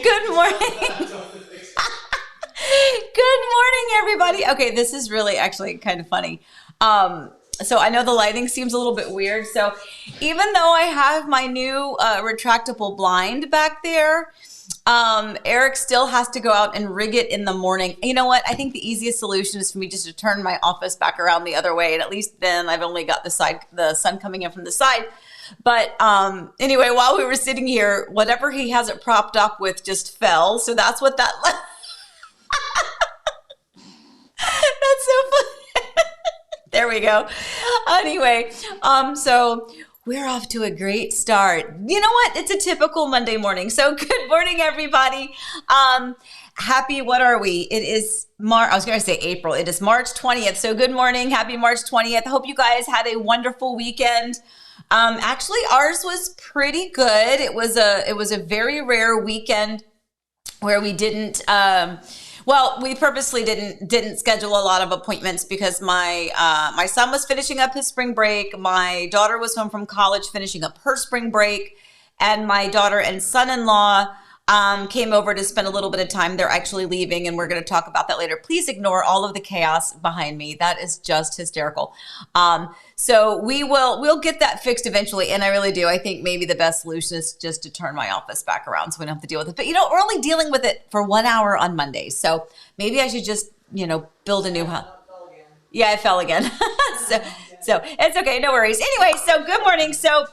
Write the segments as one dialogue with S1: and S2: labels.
S1: Good morning. Good morning, everybody. Okay, this is really actually kind of funny. So I know the lighting seems a little bit weird. So even though I have my new retractable blind back there, Eric still has to go out and rig it in the morning. You know what? I think the easiest solution is for me just to turn my office back around the other way. And at least then I've only got the sun coming in from the side. But anyway, while we were sitting here, whatever he has it propped up with just fell. So that's what that... That's so funny. There we go. Anyway, so we're off to a great start. You know what? It's a typical Monday morning. So good morning, everybody. Happy, what are we? It is I was going to say April. It is March 20th. So good morning. Happy March 20th. I hope you guys had a wonderful weekend. Actually, ours was pretty good. It was a very rare weekend where we didn't, we purposely didn't schedule a lot of appointments because my son was finishing up his spring break. My daughter was home from college finishing up her spring break, and my daughter and son-in-law came over to spend a little bit of time. They're actually leaving, and we're going to talk about that later. Please ignore all of the chaos behind me. That is just hysterical. So we'll get that fixed eventually, and I really do. I think maybe the best solution is just to turn my office back around so we don't have to deal with it. But, we're only dealing with it for 1 hour on Mondays, so maybe I should just, build a new house. Yeah, I fell again. so it's okay. No worries. Anyway, so good morning. So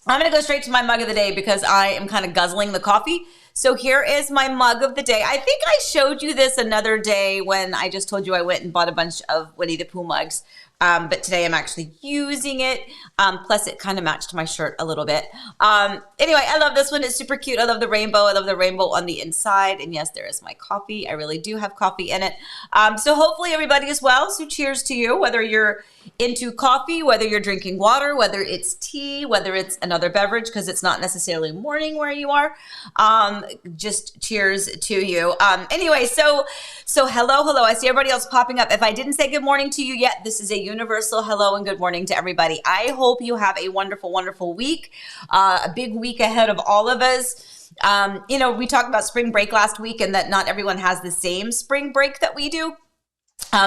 S1: I'm going to go straight to my mug of the day because I am kind of guzzling the coffee. So here is my mug of the day. I think I showed you this another day when I just told you I went and bought a bunch of Winnie the Pooh mugs. But today I'm actually using it. Plus it kind of matched my shirt a little bit. Anyway, I love this one. It's super cute. I love the rainbow. I love the rainbow on the inside. And yes, there is my coffee. I really do have coffee in it. So hopefully everybody is well. So cheers to you, whether you're into coffee, whether you're drinking water, whether it's tea, whether it's another beverage, because it's not necessarily morning where you are. Just cheers to you. Anyway, so hello. I see everybody else popping up. If I didn't say good morning to you yet, this is a universal hello and good morning to everybody. I hope you have a wonderful, wonderful week, a big week ahead of all of us. We talked about spring break last week and that not everyone has the same spring break that we do.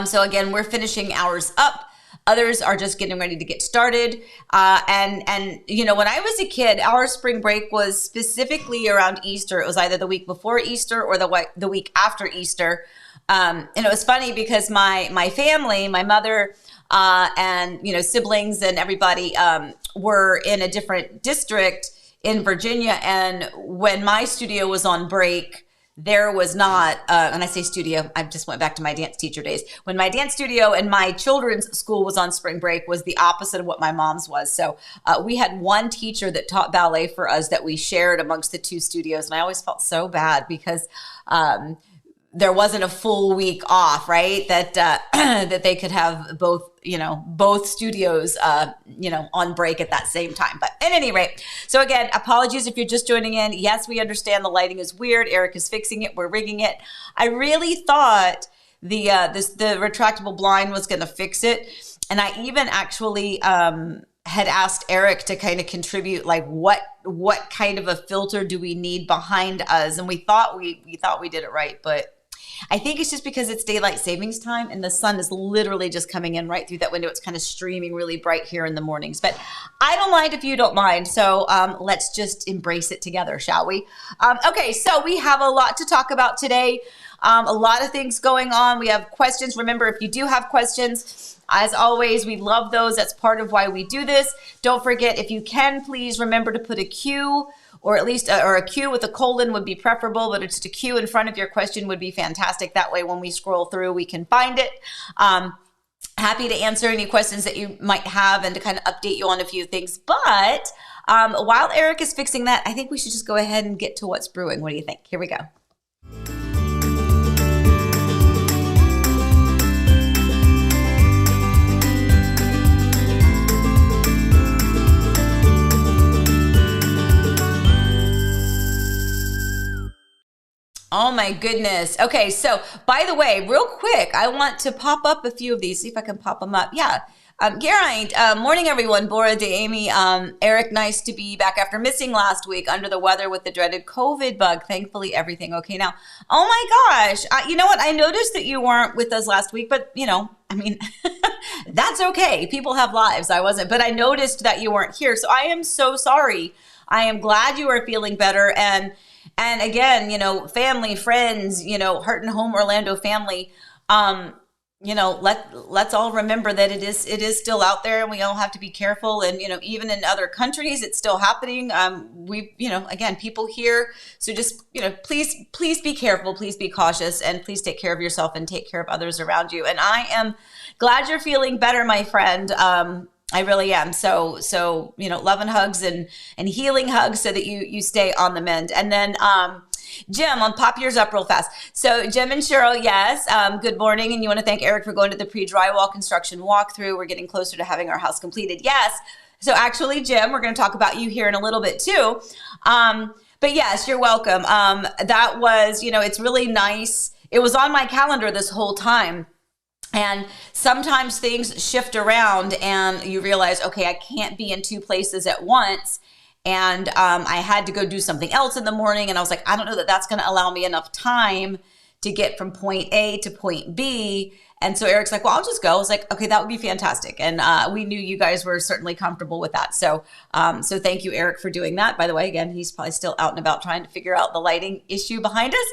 S1: So again, we're finishing ours up. Others are just getting ready to get started. And when I was a kid, our spring break was specifically around Easter. It was either the week before Easter or the week after Easter. And it was funny because my family, my mother, and siblings and everybody were in a different district in Virginia. And when my studio was on break, there was not, and I say studio, I just went back to my dance teacher days. When my dance studio and my children's school was on spring break was the opposite of what my mom's was. So we had one teacher that taught ballet for us that we shared amongst the two studios. And I always felt so bad because there wasn't a full week off, right? That that they could have both studios, on break at that same time. But at any rate, so again, apologies if you're just joining in. Yes, we understand the lighting is weird. Eric is fixing it. We're rigging it. I really thought the retractable blind was going to fix it, and I even actually had asked Eric to kind of contribute, like what kind of a filter do we need behind us, and we thought we did it right, but I think it's just because it's daylight savings time and the sun is literally just coming in right through that window. It's kind of streaming really bright here in the mornings, but I don't mind if you don't mind. So let's just embrace it together, shall we? Okay, so we have a lot to talk about today. A lot of things going on. We have questions. Remember, if you do have questions, as always, we love those. That's part of why we do this. Don't forget, if you can, please remember to put a Q or at least a Q with a colon would be preferable, but just a Q in front of your question would be fantastic. That way, when we scroll through, we can find it. Happy to answer any questions that you might have and to kind of update you on a few things. But while Eric is fixing that, I think we should just go ahead and get to what's brewing. What do you think? Here we go. Oh my goodness. Okay, so by the way, real quick, I want to pop up a few of these, see if I can pop them up. Yeah, Geraint, morning everyone. Bora de Amy, Eric, nice to be back after missing last week under the weather with the dreaded COVID bug. Thankfully, everything okay now. Oh my gosh. You know what? I noticed that you weren't with us last week, but I mean, that's okay. People have lives. I wasn't, but I noticed that you weren't here. So I am so sorry. I am glad you are feeling better. And again, family, friends, Heart and Home Orlando family, let's all remember that it is still out there, and we all have to be careful. And, even in other countries, it's still happening. Again, people here. So just, please be careful, please be cautious, and please take care of yourself and take care of others around you. And I am glad you're feeling better, my friend. I really am. So, love and hugs and healing hugs so that you stay on the mend. And then, Jim, I'll pop yours up real fast. So Jim and Cheryl, yes, good morning. And you want to thank Eric for going to the pre-drywall construction walkthrough. We're getting closer to having our house completed. Yes. So actually, Jim, we're going to talk about you here in a little bit too. But yes, you're welcome. That was, it's really nice. It was on my calendar this whole time. And sometimes things shift around and you realize, okay, I can't be in two places at once. And I had to go do something else in the morning. And I was like, I don't know that that's going to allow me enough time to get from point A to point B. And so Eric's like, well, I'll just go. I was like, okay, that would be fantastic. And we knew you guys were certainly comfortable with that. So thank you, Eric, for doing that. By the way, again, he's probably still out and about trying to figure out the lighting issue behind us.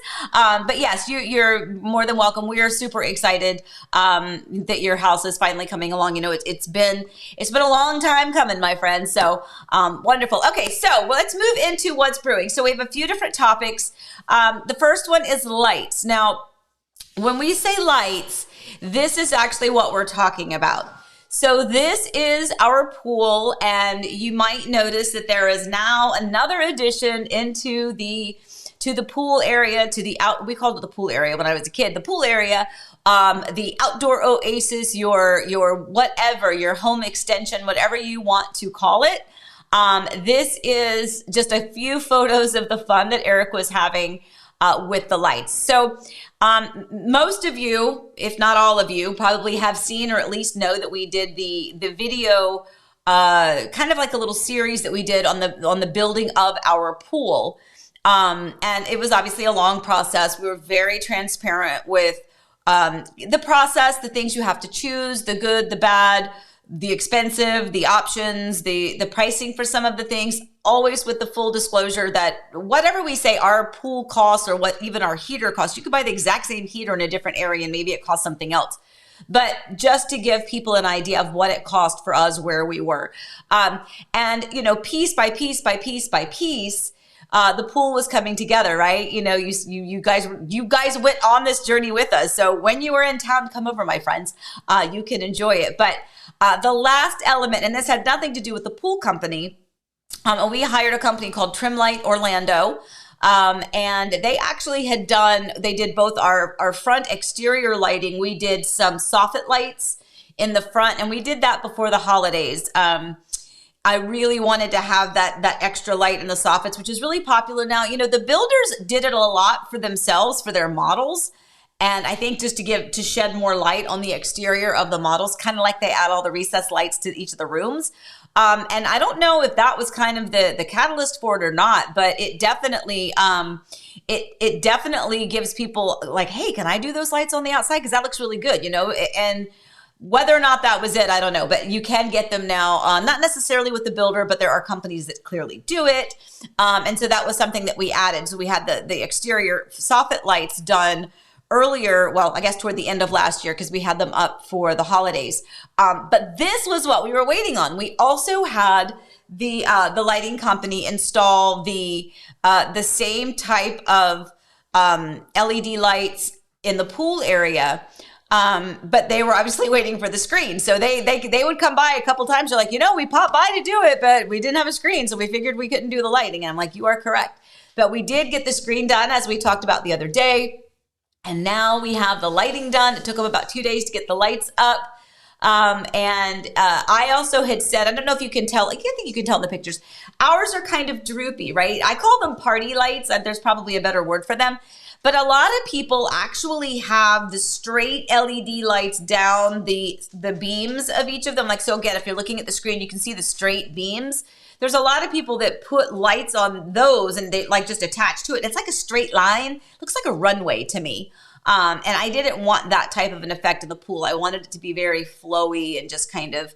S1: But yes, you're more than welcome. We are super excited that your house is finally coming along. It's been a long time coming, my friend. So wonderful. Okay, so let's move into what's brewing. So we have a few different topics. The first one is lights. Now, when we say lights, this is actually what we're talking about. So this is our pool, and you might notice that there is now another addition into the pool area, we called it the pool area when I was a kid, the pool area, the outdoor oasis, your whatever, your home extension, whatever you want to call it. This is just a few photos of the fun that Eric was having with the lights. So most of you, if not all of you, probably have seen or at least know that we did the video, kind of like a little series that we did on the building of our pool. And it was obviously a long process. We were very transparent with the process, the things you have to choose, the good, the bad, the expensive, the options, the pricing for some of the things, always with the full disclosure that whatever we say our pool costs or what even our heater costs, you could buy the exact same heater in a different area and maybe it costs something else. But just to give people an idea of what it cost for us where we were. And piece by piece by piece by piece, the pool was coming together, right? You guys went on this journey with us. So when you were in town, come over, my friends. You can enjoy it. But the last element, and this had nothing to do with the pool company, we hired a company called Trimlight Orlando, and they actually they did both our front exterior lighting. We did some soffit lights in the front, and we did that before the holidays. I really wanted to have that extra light in the soffits, which is really popular now. The builders did it a lot for themselves, for their models. And I think just to shed more light on the exterior of the models, kind of like they add all the recessed lights to each of the rooms. And I don't know if that was kind of the catalyst for it or not, but it definitely, it definitely gives people like, hey, can I do those lights on the outside? Because that looks really good, and whether or not that was it, I don't know, but you can get them now, not necessarily with the builder, but there are companies that clearly do it. And so that was something that we added. So we had the exterior soffit lights done earlier, well, I guess toward the end of last year, because we had them up for the holidays. But this was what we were waiting on. We also had the lighting company install the same type of LED lights in the pool area. But they were obviously waiting for the screen. So they would come by a couple times. They're like, we popped by to do it, but we didn't have a screen. So we figured we couldn't do the lighting. And I'm like, you are correct. But we did get the screen done, as we talked about the other day. And now we have the lighting done. It took them about 2 days to get the lights up. And I also had said, I don't know if you can tell, I think you can tell in the pictures, ours are kind of droopy, right? I call them party lights. There's probably a better word for them. But a lot of people actually have the straight LED lights down the beams of each of them. Like, so again, if you're looking at the screen, you can see the straight beams. There's a lot of people that put lights on those and they like just attach to it. It's like a straight line. Looks like a runway to me. And I didn't want that type of an effect in the pool. I wanted it to be very flowy and just kind of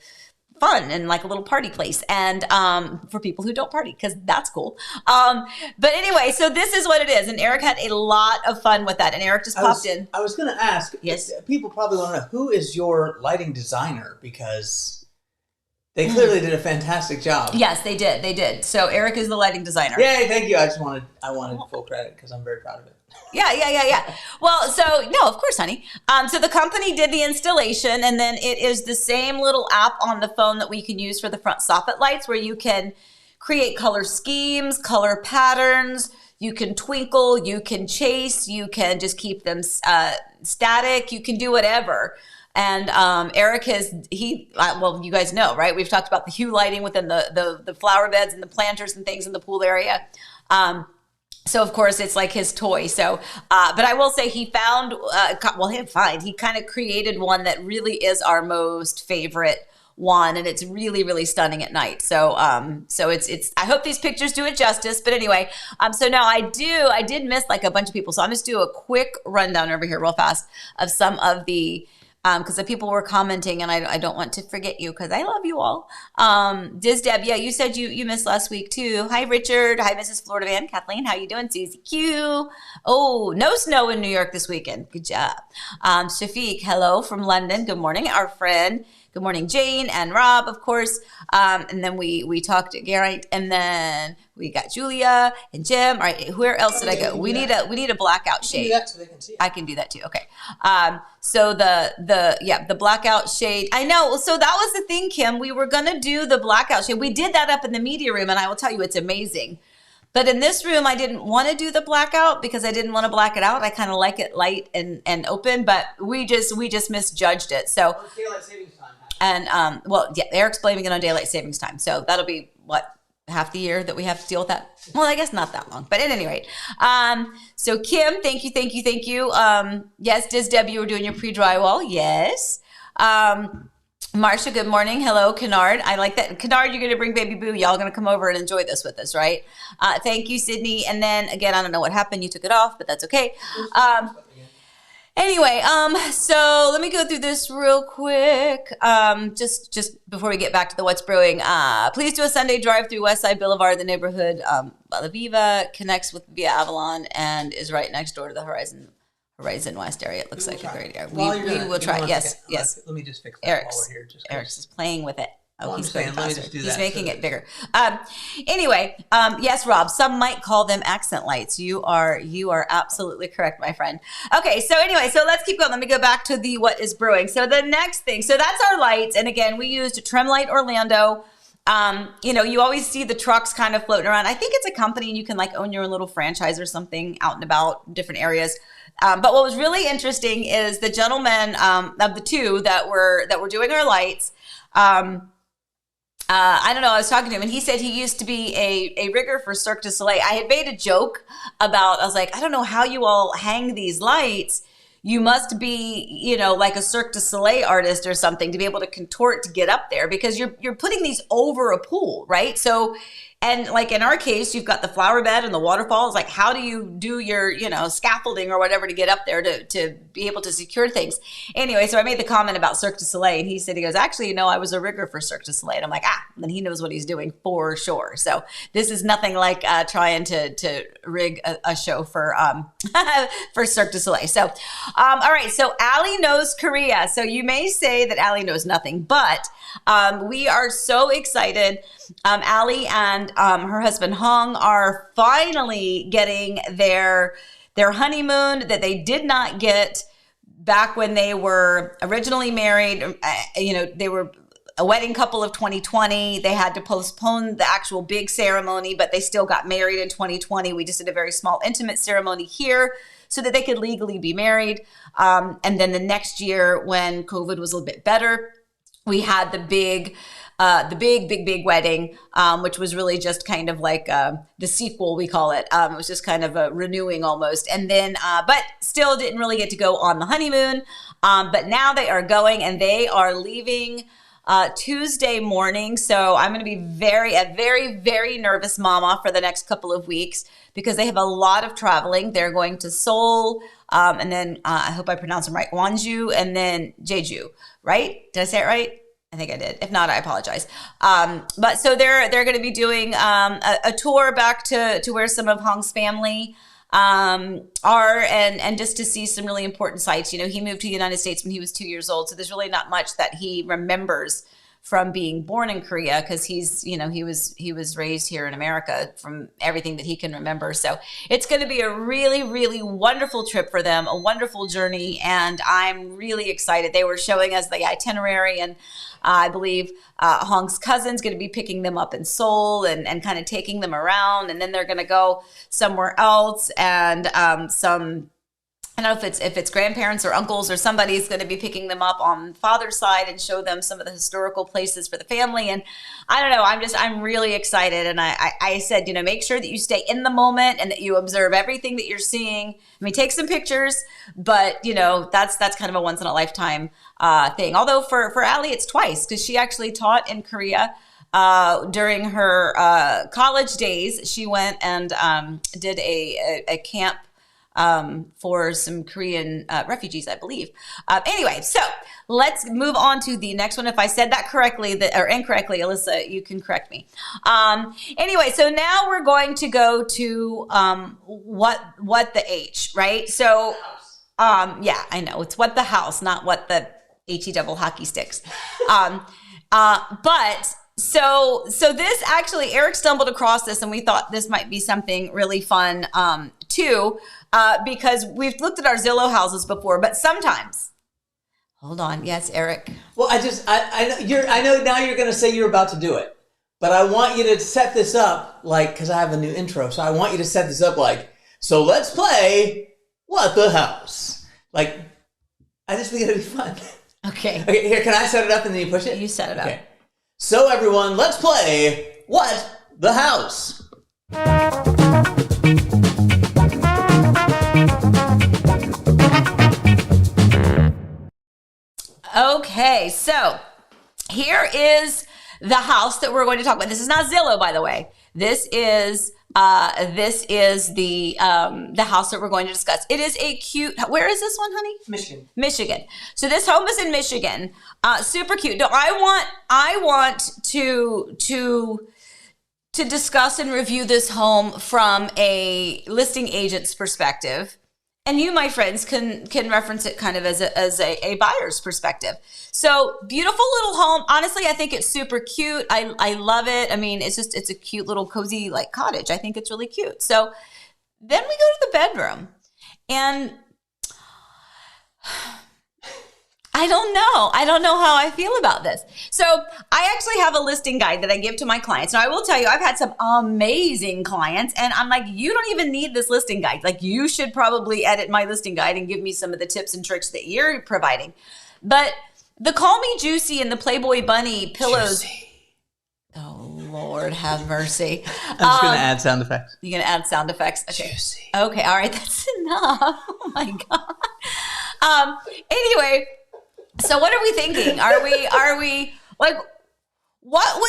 S1: fun and like a little party place. And for people who don't party, because that's cool. But anyway, so this is what it is. And Eric had a lot of fun with that. And Eric just popped in.
S2: I was going to ask,
S1: yes,
S2: people probably want to know, who is your lighting designer? Because they clearly did a fantastic job.
S1: Yes, they did. They did. So Eric is the lighting designer.
S2: Yay, thank you. I wanted full credit because I'm very proud of it.
S1: Yeah. Well, so no, of course, honey. So the company did the installation, and then it is the same little app on the phone that we can use for the front soffit lights, where you can create color schemes, color patterns. You can twinkle, you can chase, you can just keep them static. You can do whatever. And Eric well, you guys know, right? We've talked about the hue lighting within the flower beds and the planters and things in the pool area. So of course it's like his toy. So, but I will say he found, he kind of created one that really is our most favorite one, and it's really, really stunning at night. So, it's, I hope these pictures do it justice, but anyway, so now I did miss like a bunch of people. So I'm just do a quick rundown over here real fast of some of the, because the people were commenting, and I don't want to forget you because I love you all. Diz Deb, yeah, you said you missed last week too. Hi, Richard. Hi, Mrs. Florida Van. Kathleen, how you doing? Susie Q. Oh, no snow in New York this weekend. Good job. Shafiq, hello from London. Good morning, our friend. Good morning, Jane and Rob, of course. And then we talked to Garrett, and then we got Julia and Jim. All right, where else did I go? We need a blackout shade.
S2: Do that so they can see it.
S1: I can do that too. Okay. So the blackout shade. I know. So that was the thing, Kim. We were gonna do the blackout shade. We did that up in the media room, and I will tell you, it's amazing. But in this room, I didn't want to do the blackout because I didn't want to black it out. I kind of like it light and open, but we just misjudged it. So
S2: daylight savings time.
S1: And Eric's blaming it on daylight savings time. So that'll be half the year that we have to deal with that. Well, I guess not that long, but at any rate. So Kim, thank you. Yes, Diz Deb, you were doing your pre-drywall. Yes. Marsha, good morning. Hello, Kennard. I like that. Kennard, you're going to bring baby boo. Y'all going to come over and enjoy this with us, right? Thank you, Sydney. And then again, I don't know what happened. You took it off, but that's okay. Anyway, so let me go through this real quick. Just before we get back to the what's brewing, please do a Sunday drive through Westside Boulevard. The neighborhood, La Viva, connects with Via Avalon and is right next door to the Horizon West area. It looks like a great area. We will try. Yes.
S2: Let me just fix that while we're here.
S1: Eric's just playing with it. Oh, he's going faster. He's making it bigger. Anyway, yes, Rob, some might call them accent lights. You are absolutely correct, my friend. Okay, so anyway, so let's keep going. Let me go back to the what is brewing. So the next thing, so that's our lights. And again, we used Trimlight Orlando. You always see the trucks kind of floating around. I think it's a company and you can like own your own little franchise or something out and about different areas. But what was really interesting is the gentleman of the two that were doing our lights. I don't know, I was talking to him and he said he used to be a rigger for Cirque du Soleil. I had made a joke about, I was like, I don't know how you all hang these lights. You must be, like a Cirque du Soleil artist or something to be able to contort to get up there because you're putting these over a pool, right? So, and like in our case, you've got the flower bed and the waterfalls. Like, how do you do your, scaffolding or whatever to get up there to be able to secure things? Anyway, so I made the comment about Cirque du Soleil, and he goes, actually, I was a rigger for Cirque du Soleil. And I'm like, then he knows what he's doing for sure. So this is nothing like trying to rig a show for for Cirque du Soleil. So, all right. So Allie knows Korea. So you may say that Allie knows nothing, but we are so excited. Allie and her husband Hong are finally getting their honeymoon that they did not get back when they were originally married. They were a wedding couple of 2020. They had to postpone the actual big ceremony, but they still got married in 2020. We just did a very small intimate ceremony here so that they could legally be married. And then the next year when COVID was a little bit better, we had the big wedding, which was really just kind of like the sequel, we call it. It was just kind of a renewing almost. And then, but still didn't really get to go on the honeymoon. But now they are going, and they are leaving Tuesday morning. So I'm going to be a very, very nervous mama for the next couple of weeks because they have a lot of traveling. They're going to Seoul, and then I hope I pronounce them right, Gwangju, and then Jeju, right? Did I say it right? I think I did. If not, I apologize. But so they're going to be doing a tour back to where some of Hong's family are, and just to see some really important sites. You know, he moved to the United States when he was 2 years old, so there's really not much that he remembers from being born in Korea, because he's, you know, he was raised here in America from everything that he can remember. So it's going to be a really, really wonderful trip for them, a wonderful journey, and I'm really excited. They were showing us the itinerary, and I believe Hong's cousin's going to be picking them up in Seoul and kind of taking them around, and then they're going to go somewhere else, and I don't know if it's grandparents or uncles or somebody's going to be picking them up on father's side and show them some of the historical places for the family. And I don't know, I'm really excited. And I said, you know, make sure that you stay in the moment and that you observe everything that you're seeing. I mean, take some pictures, but you know, that's kind of a once in a lifetime thing. Although for Allie, it's twice, because she actually taught in Korea during her college days. She went and did a camp for some Korean refugees, I believe. Anyway, so let's move on to the next one. If I said that correctly or incorrectly, Alyssa, you can correct me. Anyway, so now we're going to go to what the H, right? So, yeah, I know it's what the house, not what the HE double hockey sticks. But so this actually, Eric stumbled across this, and we thought this might be something really fun too. Because we've looked at our Zillow houses before, but sometimes, hold on. Yes, Eric.
S2: Well, I know now you're going to say you're about to do it, but I want you to set this up because I have a new intro. So I want you to set this up so let's play What the House. I just think it'll be fun.
S1: Okay.
S2: Okay, here, can I set it up and then you push it?
S1: You set it up.
S2: Okay. So everyone, let's play What the House.
S1: Okay, so here is the house that we're going to talk about. This is not Zillow, by the way. This is the house that we're going to discuss. It is a cute. Where is this one, honey?
S2: Michigan.
S1: Michigan. So this home is in Michigan. Super cute. No, I want to discuss and review this home from a listing agent's perspective. And you, my friends, can reference it kind of as a buyer's perspective. So beautiful little home. Honestly, I think it's super cute. I love it. I mean, it's a cute little cozy cottage. I think it's really cute. So then we go to the bedroom, and I don't know how I feel about this. So I actually have a listing guide that I give to my clients. Now I will tell you, I've had some amazing clients, and I'm like, you don't even need this listing guide. You should probably edit my listing guide and give me some of the tips and tricks that you're providing. But the Call Me Juicy and the Playboy Bunny pillows. Juicy. Oh, Lord have mercy.
S2: I'm just going to add sound effects.
S1: You're going to add sound effects? Okay.
S2: Juicy.
S1: Okay. All right. That's enough. Oh my God. Anyway, so what are we thinking? Are we what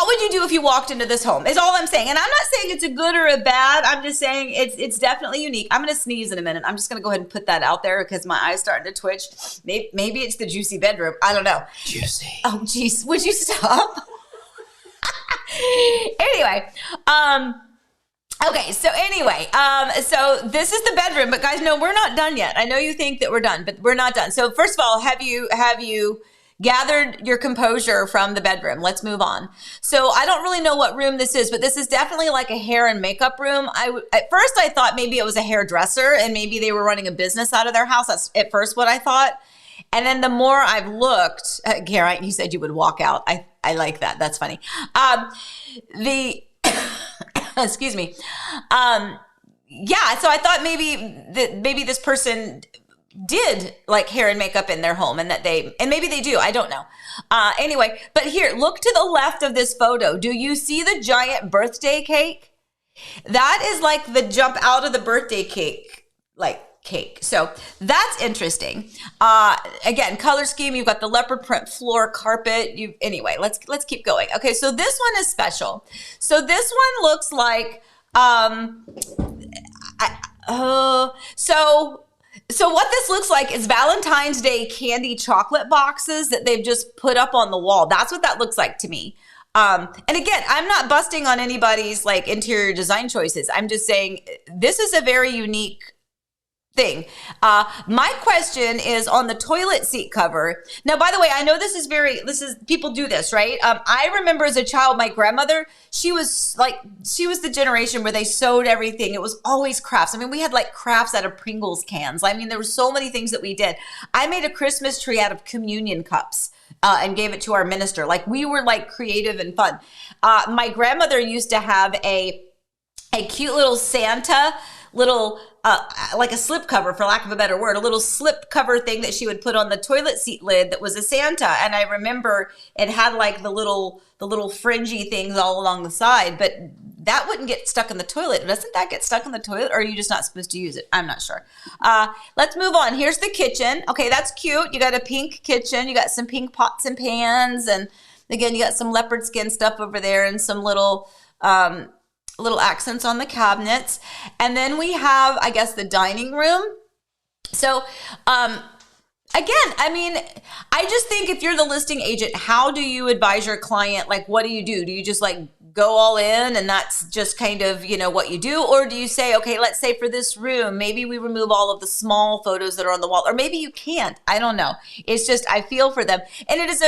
S1: would you do if you walked into this home is all I'm saying. And I'm not saying it's a good or a bad. I'm just saying it's definitely unique. I'm going to sneeze in a minute. I'm just going to go ahead and put that out there because my eye's starting to twitch. Maybe it's the juicy bedroom. I don't know.
S2: Juicy.
S1: Oh, geez. Would you stop? Anyway, okay, so so this is the bedroom, but guys, no, we're not done yet. I know you think that we're done, but we're not done. So first of all, have you gathered your composure from the bedroom? Let's move on. So I don't really know what room this is, but this is definitely like a hair and makeup room. At first I thought maybe it was a hairdresser and maybe they were running a business out of their house. That's at first what I thought. And then the more I've looked, Garrett, you said you would walk out. I like that. That's funny. Excuse me. Yeah. So I thought maybe this person did like hair and makeup in their home, and maybe they do. I don't know. Anyway, but here, look to the left of this photo. Do you see the giant birthday cake? That is like the jump out of the birthday cake, like cake. So that's interesting. Again, color scheme, you've got the leopard print floor carpet. Anyway, let's keep going. Okay, so this one is special. So this one looks like, so what this looks like is Valentine's Day candy chocolate boxes that they've just put up on the wall. That's what that looks like to me. And again, I'm not busting on anybody's like interior design choices. I'm just saying this is a very unique thing. My question is on the toilet seat cover. Now, by the way, I know people do this, right? I remember as a child, my grandmother, she was the generation where they sewed everything. It was always crafts. I mean, we had like crafts out of Pringles cans. I mean, there were so many things that we did. I made a Christmas tree out of communion cups. And gave it to our minister. Like, we were like creative and fun. My grandmother used to have a cute little Santa, like a slip cover, for lack of a better word, a little slip cover thing that she would put on the toilet seat lid that was a Santa. And I remember it had like the little fringy things all along the side, but that wouldn't get stuck in the toilet. Doesn't that get stuck in the toilet, or are you just not supposed to use it? I'm not sure. Let's move on. Here's the kitchen. Okay, that's cute. You got a pink kitchen. You got some pink pots and pans. And again, you got some leopard skin stuff over there and some little accents on the cabinets. And then we have, I guess, the dining room. So, again, I mean, I just think if you're the listing agent, how do you advise your client? Like, what do you do? Do you just like go all in and that's just kind of, what you do? Or do you say, okay, let's say for this room, maybe we remove all of the small photos that are on the wall, or maybe you can't. I don't know. It's just, I feel for them. And it's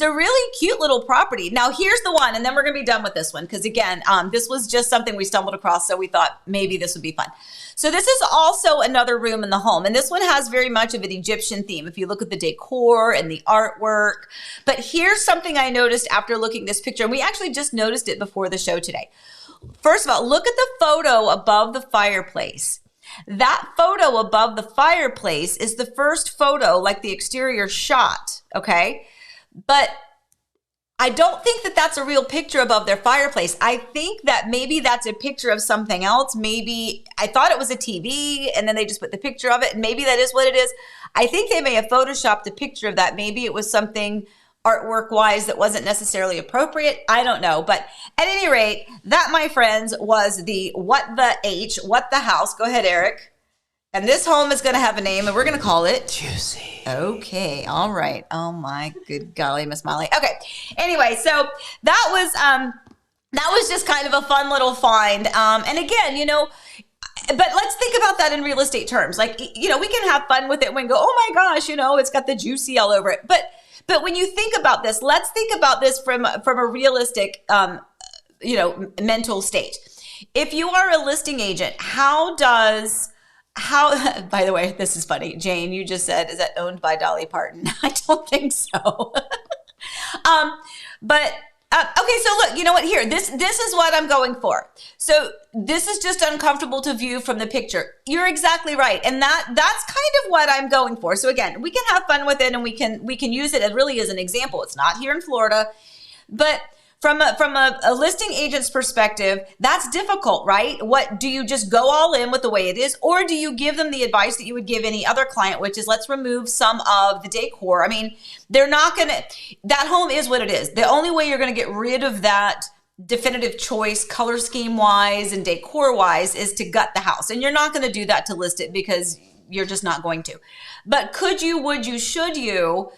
S1: a really cute little property. Now here's the one, and then we're going to be done with this one. Cause again, this was just something we stumbled across. So we thought maybe this would be fun. So this is also another room in the home. And this one has very much of an Egyptian theme if you look at the decor and the artwork. But here's something I noticed after looking at this picture. And we actually just noticed it before the show today. First of all, look at the photo above the fireplace. That photo above the fireplace is the first photo, like the exterior shot, okay? But I don't think that that's a real picture above their fireplace. I think that maybe that's a picture of something else. Maybe I thought it was a TV and then they just put the picture of it, and maybe that is what it is. I think they may have photoshopped a picture of that. Maybe it was something artwork wise that wasn't necessarily appropriate. I don't know. But at any rate, that, my friends, was the what the house. Go ahead, Eric. And this home is going to have a name, and we're going to call it
S2: Juicy.
S1: Okay. All right. Oh my good golly, Miss Molly. Okay. Anyway, so that was just kind of a fun little find. And again, but let's think about that in real estate terms. Like, we can have fun with it when we go, oh my gosh, it's got the juicy all over it. But when you think about this, let's think about this from a realistic, mental state. If you are a listing agent, how, by the way, this is funny. Jane, you just said, is that owned by Dolly Parton? I don't think so. Okay, so look, you know what? Here, this is what I'm going for. So this is just uncomfortable to view from the picture. You're exactly right. And that's kind of what I'm going for. So again, we can have fun with it and we can use it as really as an example. It's not here in Florida, but from a listing agent's perspective, that's difficult, right? What do you just go all in with the way it is? Or do you give them the advice that you would give any other client, which is let's remove some of the decor? I mean, that home is what it is. The only way you're going to get rid of that definitive choice, color scheme wise and decor wise, is to gut the house. And you're not going to do that to list it because you're just not going to. But could you, would you, should you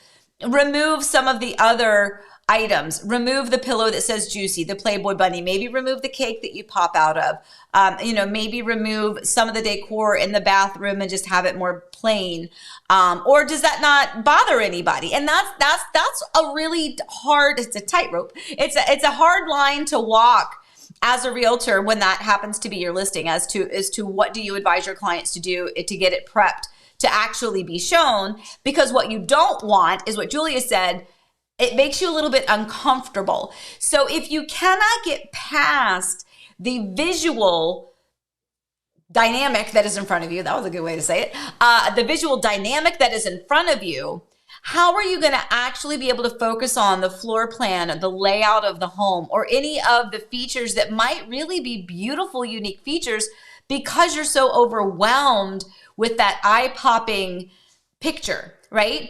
S1: remove some of the other items? Remove the pillow that says Juicy, the Playboy bunny, maybe remove the cake that you pop out of, maybe remove some of the decor in the bathroom and just have it more plain. Or does that not bother anybody? And that's a really hard, it's a tightrope. It's a hard line to walk as a realtor when that happens to be your listing, as to what do you advise your clients to do to get it prepped to actually be shown. Because what you don't want is what Julia said, it makes you a little bit uncomfortable. So if you cannot get past the visual dynamic that is in front of you, that was a good way to say it, the visual dynamic that is in front of you, how are you going to actually be able to focus on the floor plan, the layout of the home, or any of the features that might really be beautiful, unique features because you're so overwhelmed with that eye-popping picture, right?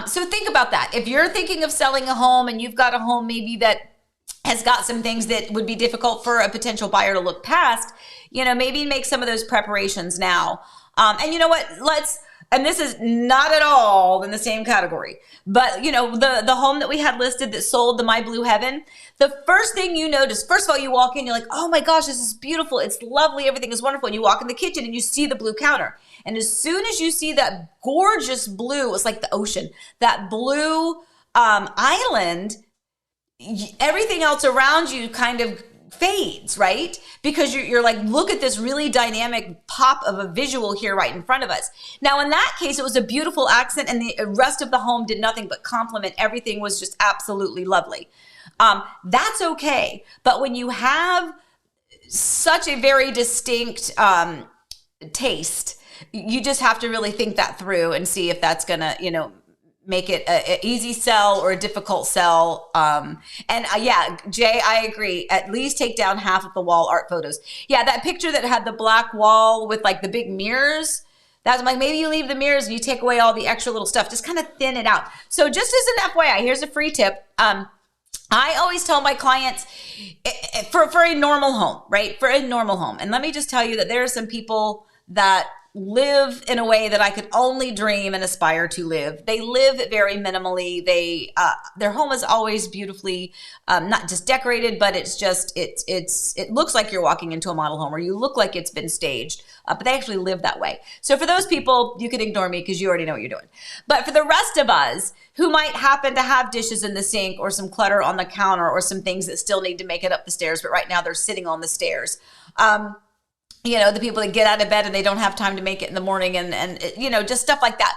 S1: So think about that. If you're thinking of selling a home and you've got a home maybe that has got some things that would be difficult for a potential buyer to look past, maybe make some of those preparations now. And you know what? And this is not at all in the same category, but the home that we had listed that sold, the My Blue Heaven, the first thing you notice, first of all, you walk in, you're like, oh my gosh, this is beautiful. It's lovely. Everything is wonderful. And you walk in the kitchen and you see the blue counter. And as soon as you see that gorgeous blue, it's like the ocean, that blue island, everything else around you kind of fades, right? Because you're like, look at this really dynamic pop of a visual here right in front of us. Now, in that case, it was a beautiful accent and the rest of the home did nothing but compliment. Everything was just absolutely lovely. That's okay. But when you have such a very distinct taste, you just have to really think that through and see if that's going to, make it an easy sell or a difficult sell. Yeah, Jay, I agree. At least take down half of the wall art photos. Yeah, that picture that had the black wall with like the big mirrors, that's like, maybe you leave the mirrors and you take away all the extra little stuff. Just kind of thin it out. So just as an FYI, here's a free tip. I always tell my clients for a normal home, right? For a normal home. And let me just tell you that there are some people that live in a way that I could only dream and aspire to live. They live very minimally. Their home is always beautifully, not just decorated, but it looks like you're walking into a model home, or you look like it's been staged, but they actually live that way. So for those people, you can ignore me because you already know what you're doing. But for the rest of us who might happen to have dishes in the sink or some clutter on the counter or some things that still need to make it up the stairs, but right now they're sitting on the stairs. The people that get out of bed and they don't have time to make it in the morning and just stuff like that,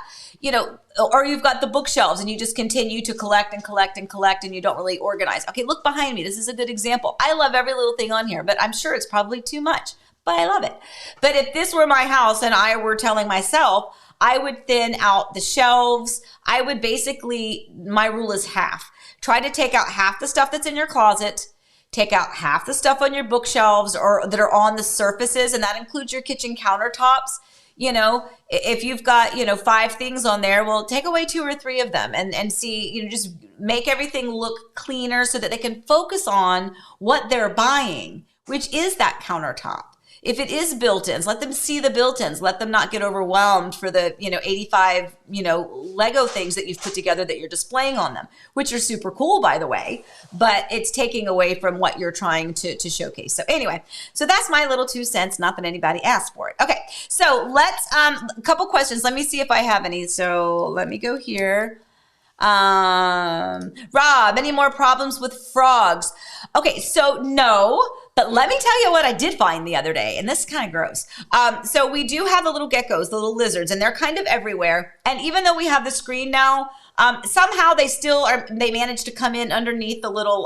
S1: or you've got the bookshelves and you just continue to collect and collect and collect and you don't really organize. Okay, look behind me. This is a good example. I love every little thing on here, but I'm sure it's probably too much, but I love it. But if this were my house and I were telling myself, I would thin out the shelves. I would basically, my rule is half. Try to take out half the stuff that's in your closet. Take out half the stuff on your bookshelves or that are on the surfaces, and that includes your kitchen countertops. If you've got, 5 things on there, well, take away 2 or 3 of them and see, just make everything look cleaner so that they can focus on what they're buying, which is that countertop. If it is built-ins, let them see the built-ins. Let them not get overwhelmed for the, 85, Lego things that you've put together that you're displaying on them, which are super cool, by the way, but it's taking away from what you're trying to showcase. So anyway, so that's my little 2 cents, not that anybody asked for it. Okay, so let's, a couple questions. Let me see if I have any. So let me go here. Rob, any more problems with frogs? Okay, so no, but let me tell you what I did find the other day, and this is kind of gross. So we do have the little geckos, the little lizards, and they're kind of everywhere. And even though we have the screen now, somehow they manage to come in underneath the little,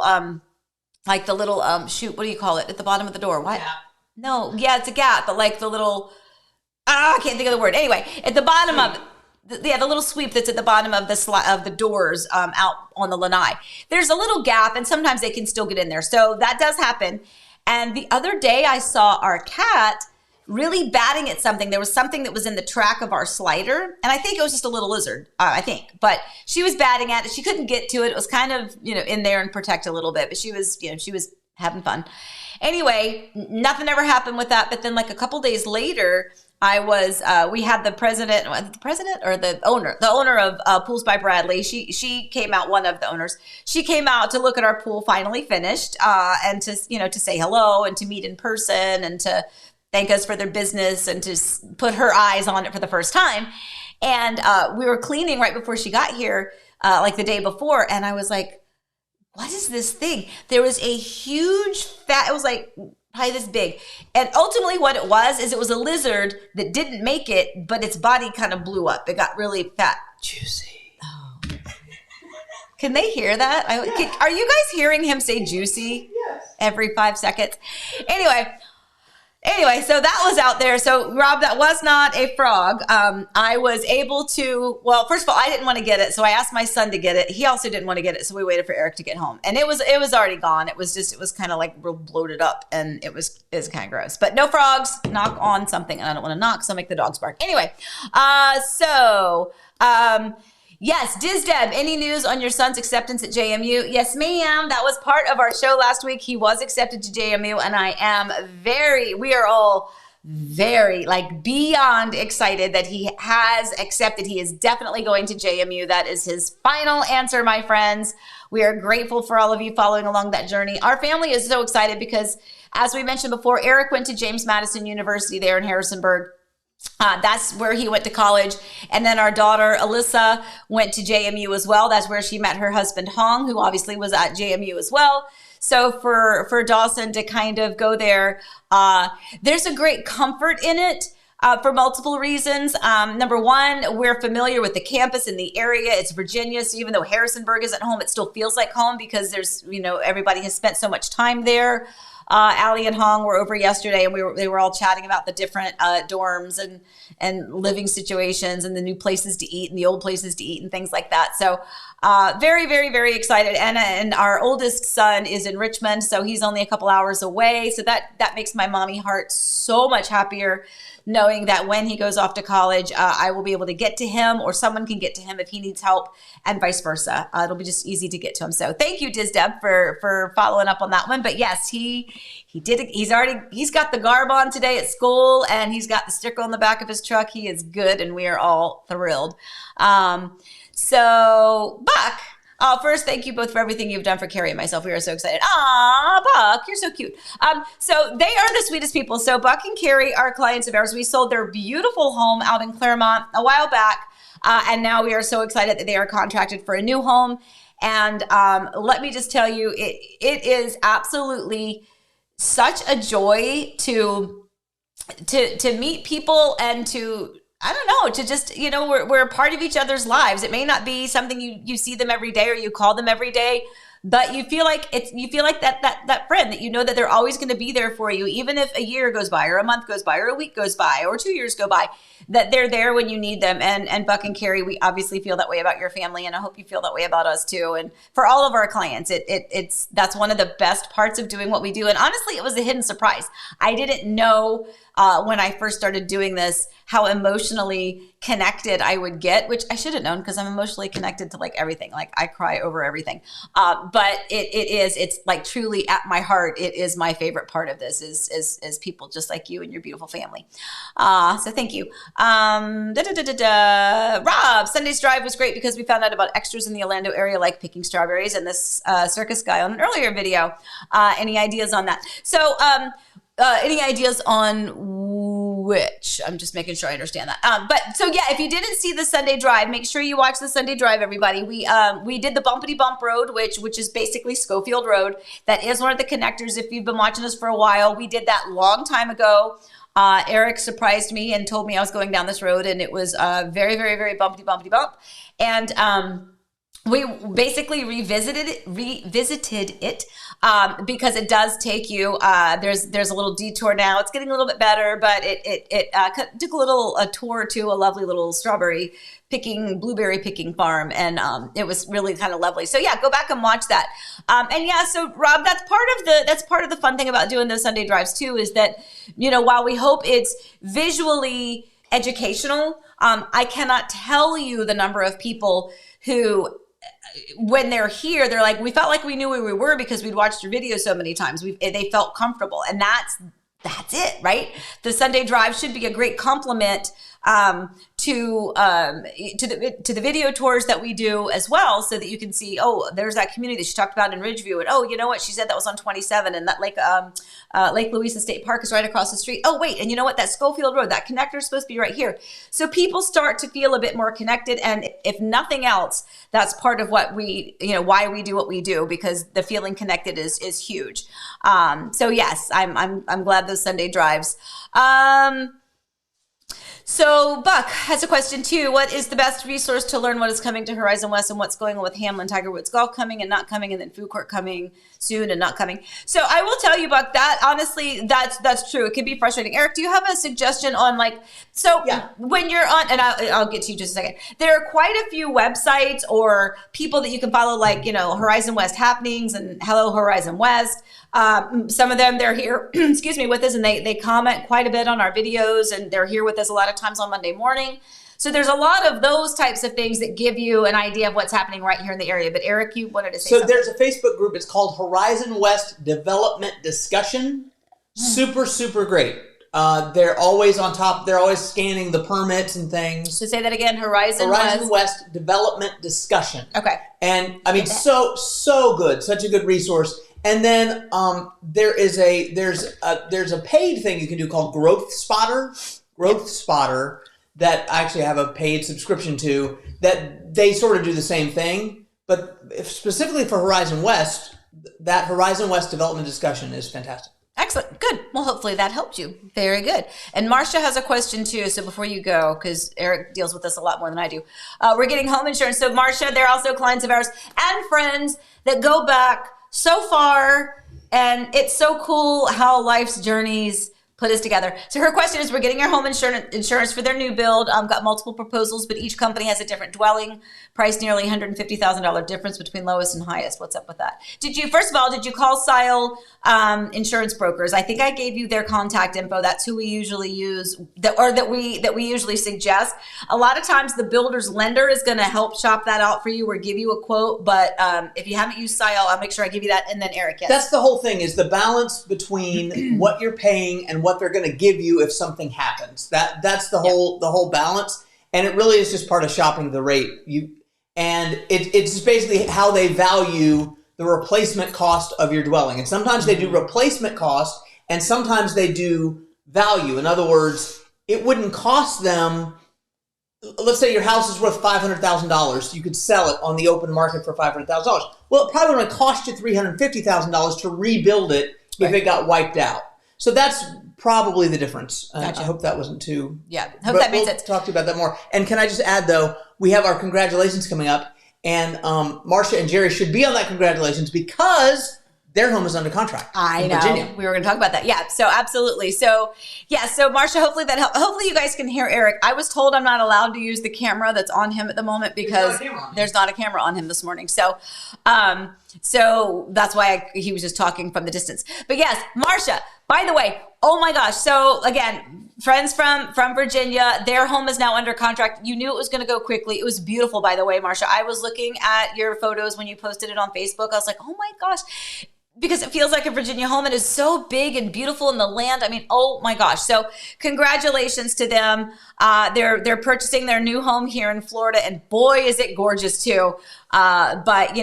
S1: shoot, what do you call it? At the bottom of the door. What? Yeah. No, yeah, it's a gap, but like the little, I can't think of the word. Anyway, at the bottom of the little sweep that's at the bottom of the doors out on the lanai. There's a little gap, and sometimes they can still get in there. So that does happen. And the other day I saw our cat really batting at something. There was something that was in the track of our slider, and I think it was just a little lizard, but she was batting at it. She couldn't get to it. It was kind of, in there and protect a little bit, but she was having fun. Anyway, nothing ever happened with that. But then like a couple days later, we had the owner of Pools by Bradley. She came out, one of the owners. She came out to look at our pool finally finished, and to say hello and to meet in person and to thank us for their business and to put her eyes on it for the first time. And we were cleaning right before she got here, like the day before, and I was like, what is this thing? There was a huge it was like probably this big. And ultimately what it was a lizard that didn't make it, but its body kind of blew up. It got really fat.
S2: Juicy.
S1: Oh. Can they hear that? Are you guys hearing him say juicy?
S2: Yes.
S1: Every 5 seconds? Anyway, Anyway, so that was out there. So Rob, that was not a frog. I was able to, well, first of all, I didn't want to get it. So I asked my son to get it. He also didn't want to get it. So we waited for Eric to get home, and it was already gone. It was kind of like real bloated up, and it was kind of gross, but no frogs. Knock on something. And I don't want to knock, so I'll make the dogs bark. Anyway, yes, Diz Deb, any news on your son's acceptance at JMU? Yes, ma'am. That was part of our show last week. He was accepted to JMU, and we are all very, like, beyond excited that he has accepted. He is definitely going to JMU. That is his final answer, my friends. We are grateful for all of you following along that journey. Our family is so excited because, as we mentioned before, Eric went to James Madison University there in Harrisonburg. That's where he went to college. And then our daughter, Alyssa, went to JMU as well. That's where she met her husband, Hong, who obviously was at JMU as well. So for Dawson to kind of go there, there's a great comfort in it for multiple reasons. Number one, we're familiar with the campus and the area. It's Virginia. So even though Harrisonburg isn't home, it still feels like home because there's, everybody has spent so much time there. Allie and Hong were over yesterday, and they were all chatting about the different dorms and living situations and the new places to eat and the old places to eat and things like that. So very, very, very excited. And our oldest son is in Richmond, so he's only a couple hours away. So that makes my mommy heart so much happier, knowing that when he goes off to college, I will be able to get to him, or someone can get to him if he needs help, and vice versa. It'll be just easy to get to him. So thank you, Diz Deb, for following up on that one. But yes, he did it. He's got the garb on today at school, and he's got the sticker on the back of his truck. He is good, and we are all thrilled. So Buck, first, thank you both for everything you've done for Carrie and myself. We are so excited. Aw, Buck, you're so cute. So they are the sweetest people. So Buck and Carrie are clients of ours. We sold their beautiful home out in Claremont a while back. And now we are so excited that they are contracted for a new home. And let me just tell you, it is absolutely such a joy to meet people and to, I don't know, to just, we're a part of each other's lives. It may not be something you see them every day or you call them every day, but you feel like that friend that that they're always going to be there for you, even if a year goes by or a month goes by or a week goes by or 2 years go by, that they're there when you need them. And Buck and Carrie, we obviously feel that way about your family, and I hope you feel that way about us too. And for all of our clients, that's one of the best parts of doing what we do. And honestly, it was a hidden surprise. I didn't know when I first started doing this how emotionally connected I would get, which I should have known because I'm emotionally connected to like everything. Like I cry over everything. But it's like truly at my heart, it is my favorite part of this is people just like you and your beautiful family. So thank you. Rob, Sunday's drive was great because we found out about extras in the Orlando area, like picking strawberries and this circus guy on an earlier video. Any ideas on that? So, any ideas on which? I'm just making sure I understand that. But so yeah, if you didn't see the Sunday drive, make sure you watch the Sunday drive, everybody. We did the Bumpity Bump Road, which is basically Schofield Road. That is one of the connectors. If you've been watching us for a while, we did that long time ago. Eric surprised me and told me I was going down this road, and it was very, very, very bumpity bump. And we basically revisited it because it does take you. There's a little detour now. It's getting a little bit better, but it took a tour to a lovely little blueberry picking farm, and it was really kind of lovely. So yeah, go back and watch that. And yeah, so Rob, that's part of the fun thing about doing those Sunday drives too, is that while we hope it's visually educational, I cannot tell you the number of people who, when they're here, they're like, we felt like we knew where we were because we'd watched your video so many times. They felt comfortable, and that's it, right? The Sunday drive should be a great compliment to the video tours that we do as well, so that you can see, oh, there's that community that she talked about in Ridgeview, and oh, you know what, she said that was on 27, and that Lake Louisa State Park is right across the street. Oh wait, and you know what, that Schofield Road, that connector is supposed to be right here. So people start to feel a bit more connected, and if nothing else, that's part of what why we do what we do, because the feeling connected is huge. So yes, I'm glad those Sunday drives. So Buck has a question too. What is the best resource to learn what is coming to Horizon West and what's going on with Hamlin Tiger Woods Golf coming and not coming, and then food court coming soon and not coming? So I will tell you, Buck, that honestly, that's true. It can be frustrating. Eric, do you have a suggestion on when you're on, and I'll get to you just a second. There are quite a few websites or people that you can follow, like, Horizon West Happenings and Hello Horizon West. Some of them, they're here, excuse me, with us, and they comment quite a bit on our videos, and they're here with us a lot of times on Monday morning. So there's a lot of those types of things that give you an idea of what's happening right here in the area. But Eric, you wanted to say something.
S2: So there's a Facebook group. It's called Horizon West Development Discussion. Super, super great. They're always on top. They're always scanning the permits and things.
S1: So say that again, Horizon
S2: West Development Discussion.
S1: Okay.
S2: And I mean, so good. Such a good resource. And then there's a paid thing you can do called Growth Spotter. Growth Spotter that I actually have a paid subscription to, that they sort of do the same thing. But specifically for Horizon West, that Horizon West Development Discussion is fantastic.
S1: Excellent. Good. Well, hopefully that helped you. Very good. And Marcia has a question too. So before you go, because Eric deals with this a lot more than I do, we're getting home insurance. So Marcia, they're also clients of ours and friends that go back so far, and it's so cool how life's journeys put us together. So her question is, we're getting our home insurance for their new build. Got multiple proposals, but each company has a different dwelling price, nearly $150,000 difference between lowest and highest. What's up with that? First of all, did you call Sile Insurance Brokers? I think I gave you their contact info. That's who we usually use, that we usually suggest. A lot of times the builder's lender is going to help shop that out for you or give you a quote. But if you haven't used Sile, I'll make sure I give you that. And then Eric, yes.
S2: That's the whole thing, is the balance between what you're paying and what they're going to give you if something happens. That's the whole balance, and it really is just part of shopping the rate. It's just basically how they value the replacement cost of your dwelling. And sometimes they do replacement cost, and sometimes they do value. In other words, it wouldn't cost them. Let's say your house is worth $500,000. You could sell it on the open market for $500,000. Well, it probably would cost you $350,000 to rebuild it if it got wiped out. So that's probably the difference.
S1: Gotcha.
S2: I hope that wasn't too...
S1: Yeah, hope that made sense.
S2: We'll talk to you about that more. And can I just add, though, we have our congratulations coming up, and Marcia and Jerry should be on that congratulations because their home is under contract in Virginia.
S1: We were going to talk about that. Yeah, so absolutely. So, so Marcia, hopefully that helped. Hopefully you guys can hear Eric. I was told I'm not allowed to use the camera that's on him at the moment because there's not a camera on him this morning. So, so that's why he was just talking from the distance. But yes, Marcia, by the way, oh my gosh. So again, friends from Virginia, their home is now under contract. You knew it was going to go quickly. It was beautiful, by the way, Marcia. I was looking at your photos when you posted it on Facebook. I was like, oh my gosh, because it feels like a Virginia home. It is so big and beautiful in the land. I mean, oh my gosh. So congratulations to them. They're purchasing their new home here in Florida, and boy, is it gorgeous too. But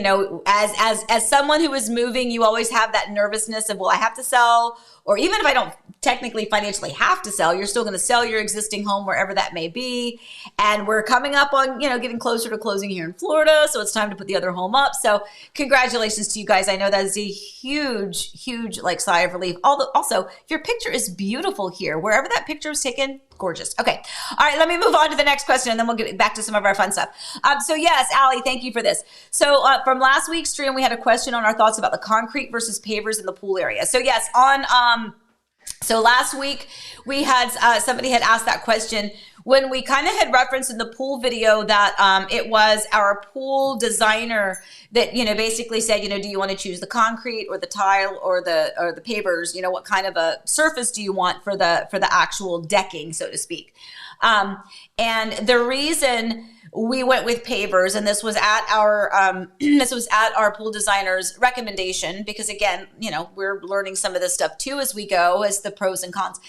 S1: as someone who is moving, you always have that nervousness of, well, I have to sell, or even if I don't technically financially have to sell, you're still going to sell your existing home wherever that may be. And we're coming up on, getting closer to closing here in Florida. So it's time to put the other home up. So congratulations to you guys. I know that is a huge, huge sigh of relief. Also, your picture is beautiful here. Wherever that picture was taken, gorgeous. Okay. All right. Let me move on to the next question, and then we'll get back to some of our fun stuff. So yes, Allie, thank you for this. So from last week's stream, we had a question on our thoughts about the concrete versus pavers in the pool area. So yes, so last week we had somebody had asked that question when we kind of had referenced in the pool video that it was our pool designer that basically said, do you want to choose the concrete or the tile or the pavers? What kind of a surface do you want for the actual decking, so to speak? And the reason we went with pavers, and this was at our pool designer's recommendation, because again, we're learning some of this stuff too as we go, as the pros and cons.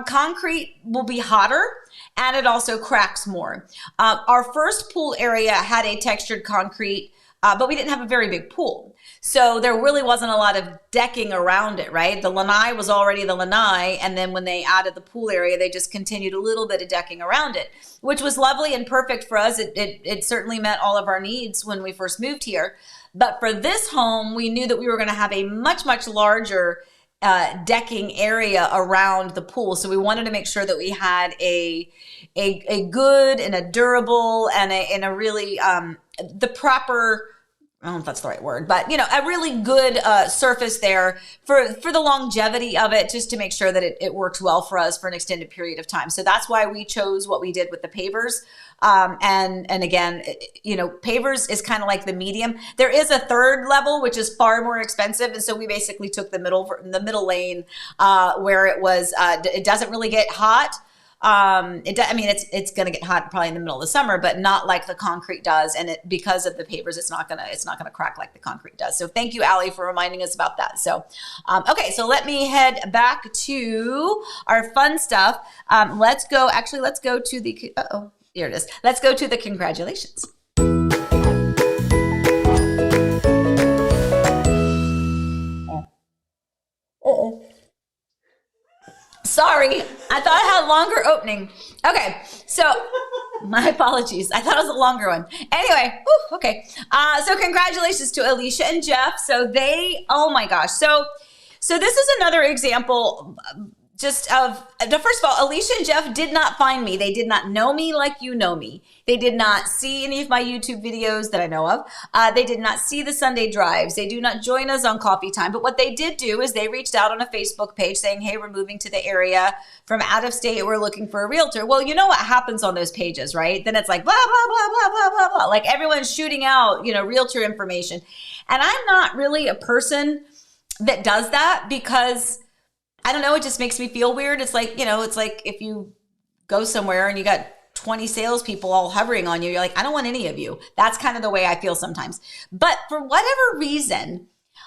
S1: Concrete will be hotter, and it also cracks more. Our first pool area had a textured concrete, but we didn't have a very big pool. So there really wasn't a lot of decking around it, right? The lanai was already the lanai, and then when they added the pool area, they just continued a little bit of decking around it, which was lovely and perfect for us. It certainly met all of our needs when we first moved here. But for this home, we knew that we were going to have a much, much larger decking area around the pool. So we wanted to make sure that we had a good and a durable and a really the proper, I don't know if that's the right word, but a really good surface there for the longevity of it, just to make sure that it works well for us for an extended period of time. So that's why we chose what we did with the pavers. And again, pavers is kind of like the medium. There is a third level, which is far more expensive. And so we basically took the middle lane, where it doesn't really get hot. It's going to get hot probably in the middle of the summer, but not like the concrete does. And because of the pavers, it's not going to crack like the concrete does. So thank you, Allie, for reminding us about that. So, okay. So let me head back to our fun stuff. Let's go to the, here it is. Let's go to the congratulations. Sorry, I thought I had a longer opening. Okay, so my apologies. I thought it was a longer one. Anyway, okay. So congratulations to Alicia and Jeff. So oh my gosh. So this is another example just of, first of all, Alicia and Jeff did not find me. They did not know me like you know me. They did not see any of my YouTube videos that I know of. They did not see the Sunday drives. They do not join us on Coffee Time. But what they did do is they reached out on a Facebook page saying, hey, we're moving to the area from out of state. We're looking for a realtor. Well, you know what happens on those pages, right? Then it's like, blah, blah, blah, blah, blah, blah, blah. Like everyone's shooting out, realtor information. And I'm not really a person that does that because I don't know, it just makes me feel weird. It's like, it's like if you go somewhere and you got 20 salespeople all hovering on you, you're like, I don't want any of you. That's kind of the way I feel sometimes. But for whatever reason,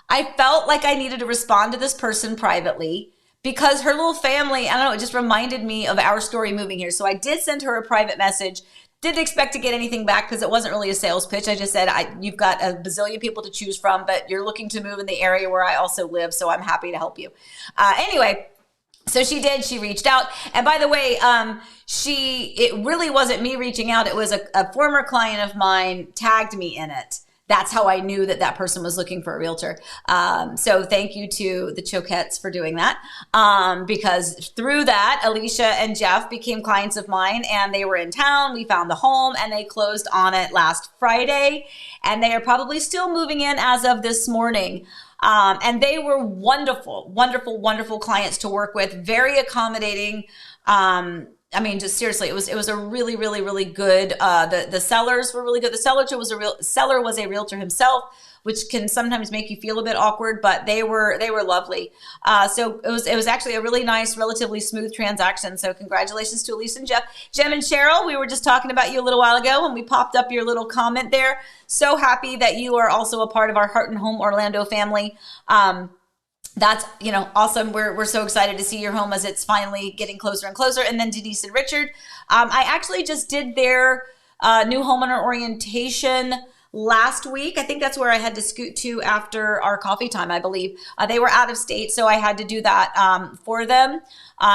S1: I felt like I needed to respond to this person privately because her little family, I don't know, it just reminded me of our story moving here. So I did send her a private message. Didn't expect to get anything back because it wasn't really a sales pitch. I just said, you've got a bazillion people to choose from, but you're looking to move in the area where I also live, so I'm happy to help you. Anyway, so she did. She reached out. And by the way, it really wasn't me reaching out. It was a former client of mine tagged me in it. That's how I knew that person was looking for a realtor. So thank you to the Choquettes for doing that. Because through that, Alicia and Jeff became clients of mine and they were in town. We found the home and they closed on it last Friday. And they are probably still moving in as of this morning. And they were wonderful, wonderful, wonderful clients to work with. Very accommodating. Just seriously, it was a really, really, really good. The sellers were really good. The seller was a realtor himself, which can sometimes make you feel a bit awkward, but they were lovely. So it was actually a really nice, relatively smooth transaction. So congratulations to Elise and Jeff. Jem and Cheryl, we were just talking about you a little while ago when we popped up your little comment there. So happy that you are also a part of our Heart and Home Orlando family. That's, awesome. We're so excited to see your home as it's finally getting closer and closer. And then Denise and Richard, I actually just did their new homeowner orientation last week. I think that's where I had to scoot to after our coffee time, I believe. They were out of state, so I had to do that for them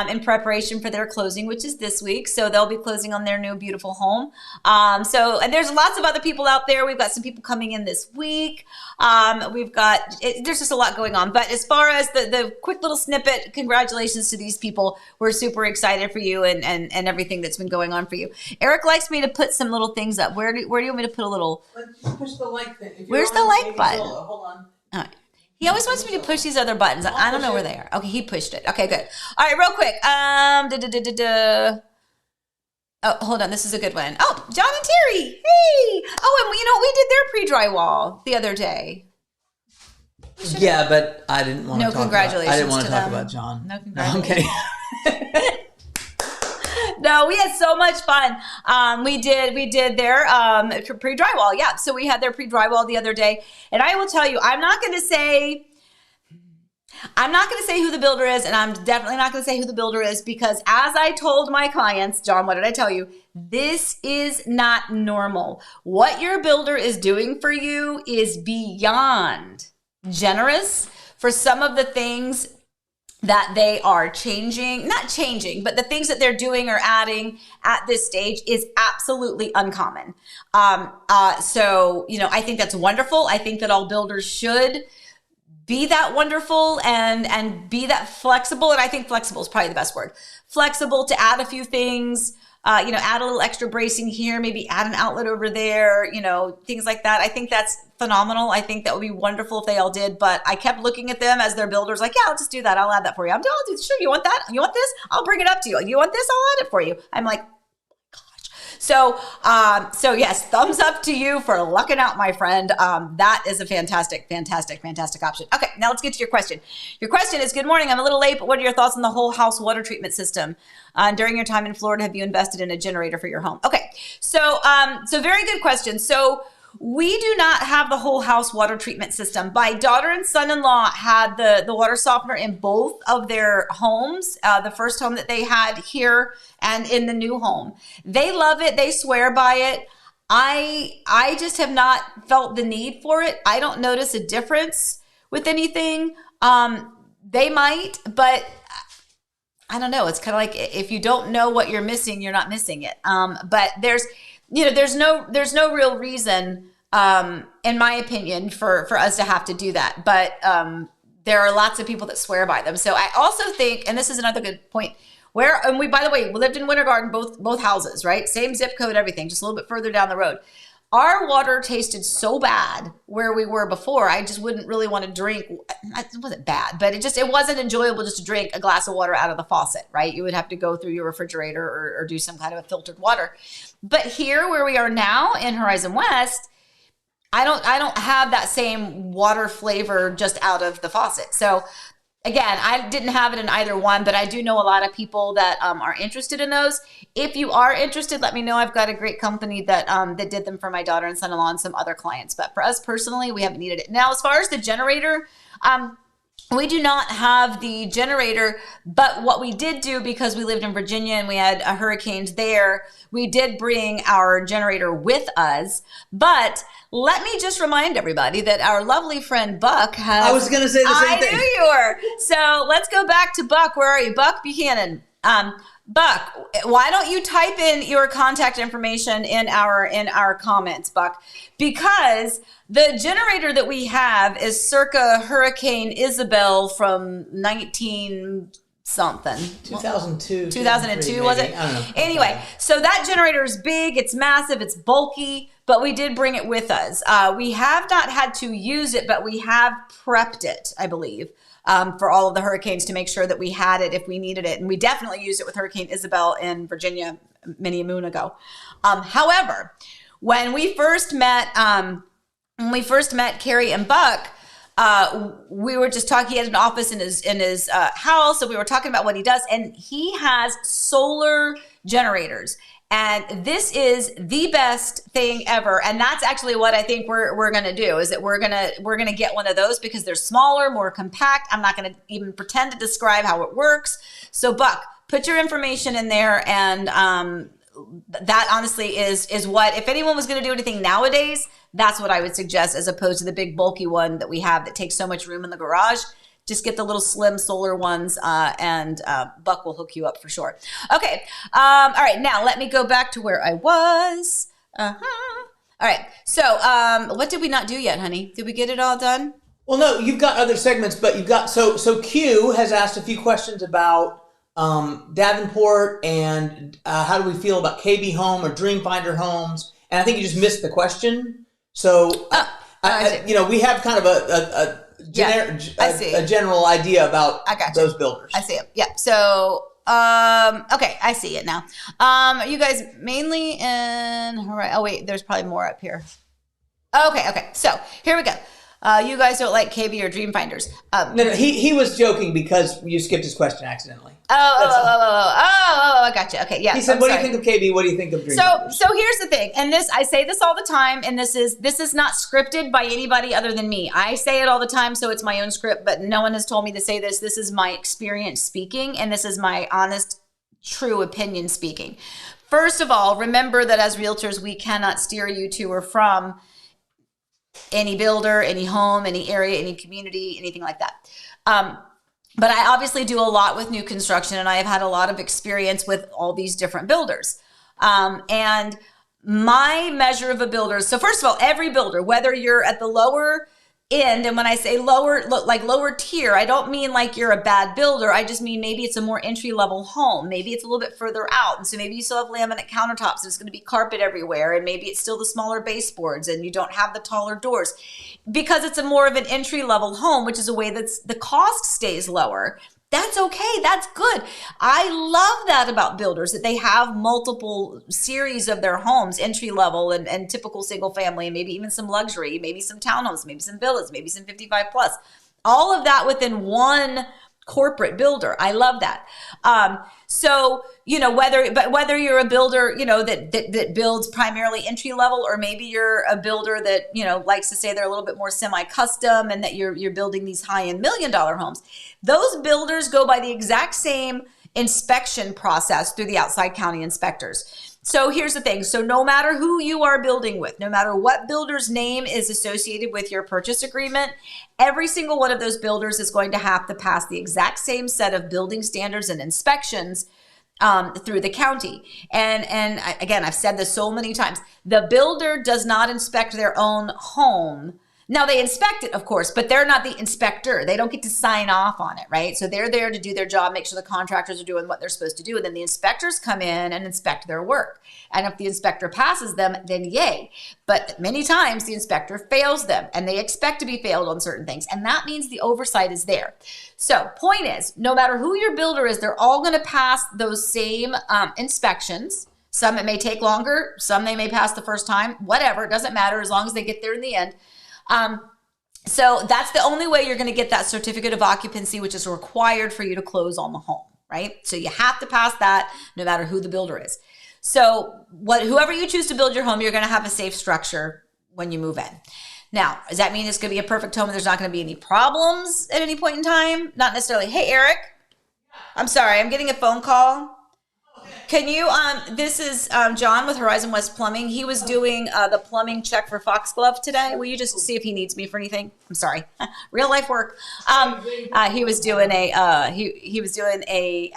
S1: in preparation for their closing, which is this week. So they'll be closing on their new beautiful home. And there's lots of other people out there. We've got some people coming in this week. There's just a lot going on. But as far as the quick little snippet, congratulations to these people. We're super excited for you and everything that's been going on for you. Eric likes me to put some little things up. Where do you want me to put a little?
S2: Let's push the like thing.
S1: Where's the like button?
S2: Hold on.
S1: All right. He always wants me to push these other buttons. I don't know where they are. Okay, he pushed it. Okay, good. All right, real quick. Oh, hold on. This is a good one. Oh, John and Terry. Hey. Oh, and we did their pre-drywall the other day.
S2: Yeah, but I didn't want to talk
S1: congratulations
S2: I didn't want to talk
S1: them.
S2: about John.
S1: No, congratulations.
S2: No, I'm kidding.
S1: No, we had so much fun. We did their pre-drywall. Yeah, so we had their pre-drywall the other day. And I will tell you, I'm not going to say who the builder is, and I'm definitely not going to say who the builder is because as I told my clients, John, what did I tell you? This is not normal. What your builder is doing for you is beyond generous for some of the things that they are not changing, but the things that they're doing or adding at this stage is absolutely uncommon. So, I think that's wonderful. I think that all builders should be that wonderful and be that flexible. And I think flexible is probably the best word. Flexible to add a few things, add a little extra bracing here, maybe add an outlet over there, things like that. I think that's phenomenal. I think that would be wonderful if they all did, but I kept looking at them as their builders like, yeah, I'll just do that. I'll add that for you. I'll do, sure. You want that? You want this? I'll bring it up to you. You want this? I'll add it for you. I'm like, So yes, thumbs up to you for lucking out, my friend. That is a fantastic, fantastic, fantastic option. Okay, now let's get to your question. Your question is, good morning. I'm a little late, but what are your thoughts on the whole house water treatment system? During your time in Florida, have you invested in a generator for your home? Okay, so very good question. So we do not have the whole house water treatment system. My daughter and son-in-law had the water softener in both of their homes, the first home that they had here and in the new home. They love it. They swear by it. I just have not felt the need for it. I don't notice a difference with anything. They might, but I don't know. It's kind of like if you don't know what you're missing, you're not missing it. But there's no real reason, in my opinion, for us to have to do that. But there are lots of people that swear by them. So I also think, and this is another good point, we, by the way, we lived in Winter Garden, both houses, right? Same zip code, everything, just a little bit further down the road. Our water tasted so bad where we were before. I just wouldn't really want to drink. It wasn't bad, but it wasn't enjoyable just to drink a glass of water out of the faucet, right? You would have to go through your refrigerator or do some kind of a filtered water. But here where we are now in Horizon West, I don't have that same water flavor just out of the faucet. So again, I didn't have it in either one, but I do know a lot of people that are interested in those. If you are interested, let me know. I've got a great company that did them for my daughter and son-in-law and some other clients. But for us personally, we haven't needed it. Now, as far as the generator, we do not have the generator, but what we did do, because we lived in Virginia and we had hurricanes there, we did bring our generator with us. But let me just remind everybody that our lovely friend Buck has...
S2: I was going to say the same thing.
S1: I knew you were. So let's go back to Buck. Where are you? Buck Buchanan. Buck, why don't you type in your contact information in our comments, Buck? Because the generator that we have is circa Hurricane Isabel from 2002,
S2: 2002
S1: was it?
S2: I don't know.
S1: Anyway, so that generator is big, it's massive, it's bulky, but we did bring it with us. We have not had to use it, but we have prepped it, I believe, for all of the hurricanes to make sure that we had it if we needed it. And we definitely used it with Hurricane Isabel in Virginia many a moon ago. However, when we first met Carrie and Buck, we were just talking. He had an office in his house, so we were talking about what he does, and he has solar generators. And this is the best thing ever. And that's actually what I think we're going to do, is that we're going to get one of those because they're smaller, more compact. I'm not going to even pretend to describe how it works. So Buck, put your information in there. And that honestly is what, if anyone was going to do anything nowadays, that's what I would suggest, as opposed to the big bulky one that we have that takes so much room in the garage. Just get the little slim solar ones, and Buck will hook you up for sure. Okay. All right. Now let me go back to where I was. All right. So what did we not do yet, honey? Did we get it all done?
S2: Well, no, you've got other segments, but you've got, so Q has asked a few questions about Davenport and how do we feel about KB Home or Dreamfinder Homes? And I think you just missed the question. So, we have kind of a general idea about those builders.
S1: I see it. Yeah. So, okay, I see it now. Are you guys mainly in? Oh wait, there's probably more up here. Okay. So here we go. You guys don't like KB or Dreamfinders.
S2: No, he was joking because you skipped his question accidentally.
S1: I got you. Okay, yeah.
S2: He said, "What do you think of KB? What do you think of Dreamfinders?"
S1: So here's the thing, and I say this all the time, and this is not scripted by anybody other than me. I say it all the time, so it's my own script, but no one has told me to say this. This is my experience speaking, and this is my honest, true opinion speaking. First of all, remember that as realtors, we cannot steer you to or from any builder, any home, any area, any community, anything like that. But I obviously do a lot with new construction, and I have had a lot of experience with all these different builders. And my measure of a builder, so first of all, every builder, whether you're at the lower end, and when I say lower tier, I don't mean like you're a bad builder. I just mean maybe it's a more entry-level home. Maybe it's a little bit further out. And so maybe you still have laminate countertops and it's going to be carpet everywhere. And maybe it's still the smaller baseboards and you don't have the taller doors. Because it's a more of an entry-level home, which is a way that the cost stays lower. That's okay. That's good. I love that about builders, that they have multiple series of their homes, entry level and typical single family, and maybe even some luxury, maybe some townhomes, maybe some villas, maybe some 55 plus. All of that within one corporate builder. I love that. So, whether you're a builder, that builds primarily entry level, or maybe you're a builder that, likes to say they're a little bit more semi-custom and that you're building these high-end $1 million homes. Those builders go by the exact same inspection process through the outside county inspectors. So here's the thing. So no matter who you are building with, no matter what builder's name is associated with your purchase agreement, every single one of those builders is going to have to pass the exact same set of building standards and inspections through the county. And again, I've said this so many times, the builder does not inspect their own home. Now they inspect it, of course, but they're not the inspector. They don't get to sign off on it, right? So they're there to do their job, make sure the contractors are doing what they're supposed to do. And then the inspectors come in and inspect their work. And if the inspector passes them, then yay. But many times the inspector fails them and they expect to be failed on certain things. And that means the oversight is there. So point is, no matter who your builder is, they're all going to pass those same inspections. Some it may take longer. Some they may pass the first time. Whatever, it doesn't matter as long as they get there in the end. So that's the only way you're going to get that certificate of occupancy, which is required for you to close on the home, right? So you have to pass that no matter who the builder is. So whoever you choose to build your home, you're going to have a safe structure when you move in. Now, does that mean it's going to be a perfect home and there's not going to be any problems at any point in time? Not necessarily. Hey, Eric, I'm sorry. I'm getting a phone call. Can you, this is John with Horizon West Plumbing. He was doing the plumbing check for Foxglove today. Will you just see if he needs me for anything? I'm sorry. Real life work. He was doing he was doing a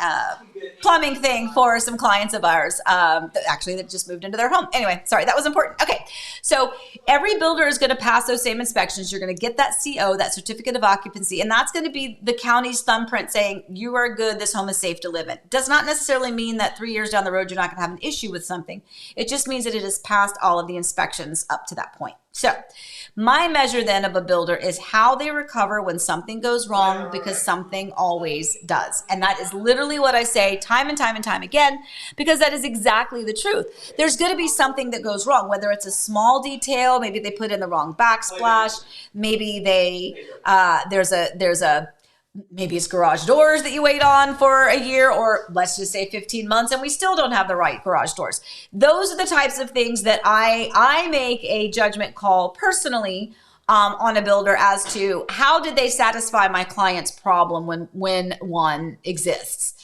S1: plumbing thing for some clients of ours that just moved into their home. Anyway, sorry, that was important. Okay, so every builder is going to pass those same inspections. You're going to get that CO, that certificate of occupancy, and that's going to be the county's thumbprint saying you are good, this home is safe to live in. Does not necessarily mean that 3 years down the road you're not going to have an issue with something. It just means that it has passed all of the inspections up to that point. So my measure then of a builder is how they recover when something goes wrong, because something always does. And that is literally what I say time and time and time again, because that is exactly the truth. There's going to be something that goes wrong, whether it's a small detail, maybe they put in the wrong backsplash, maybe maybe it's garage doors that you wait on for a year, or let's just say 15 months, and we still don't have the right garage doors. Those are the types of things that I make a judgment call personally on a builder as to how did they satisfy my client's problem when one exists.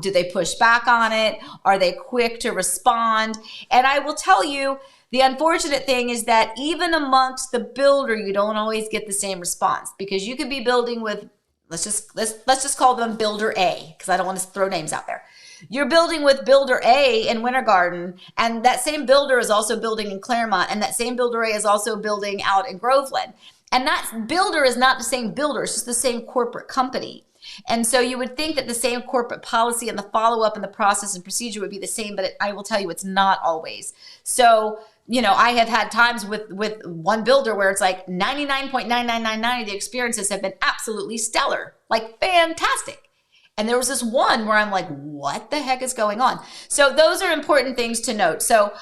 S1: Do they push back on it? Are they quick to respond? And I will tell you, the unfortunate thing is that even amongst the builder, you don't always get the same response, because you could be building with, let's just call them Builder A, because I don't want to throw names out there. You're building with Builder A in Winter Garden, and that same builder is also building in Claremont, and that same Builder A is also building out in Groveland. And that builder is not the same builder, it's just the same corporate company. And so you would think that the same corporate policy and the follow-up and the process and procedure would be the same, but I will tell you it's not always. So I have had times with one builder where it's like 99.9999 of the experiences have been absolutely stellar, like fantastic. And there was this one where I'm like, what the heck is going on? So those are important things to note. So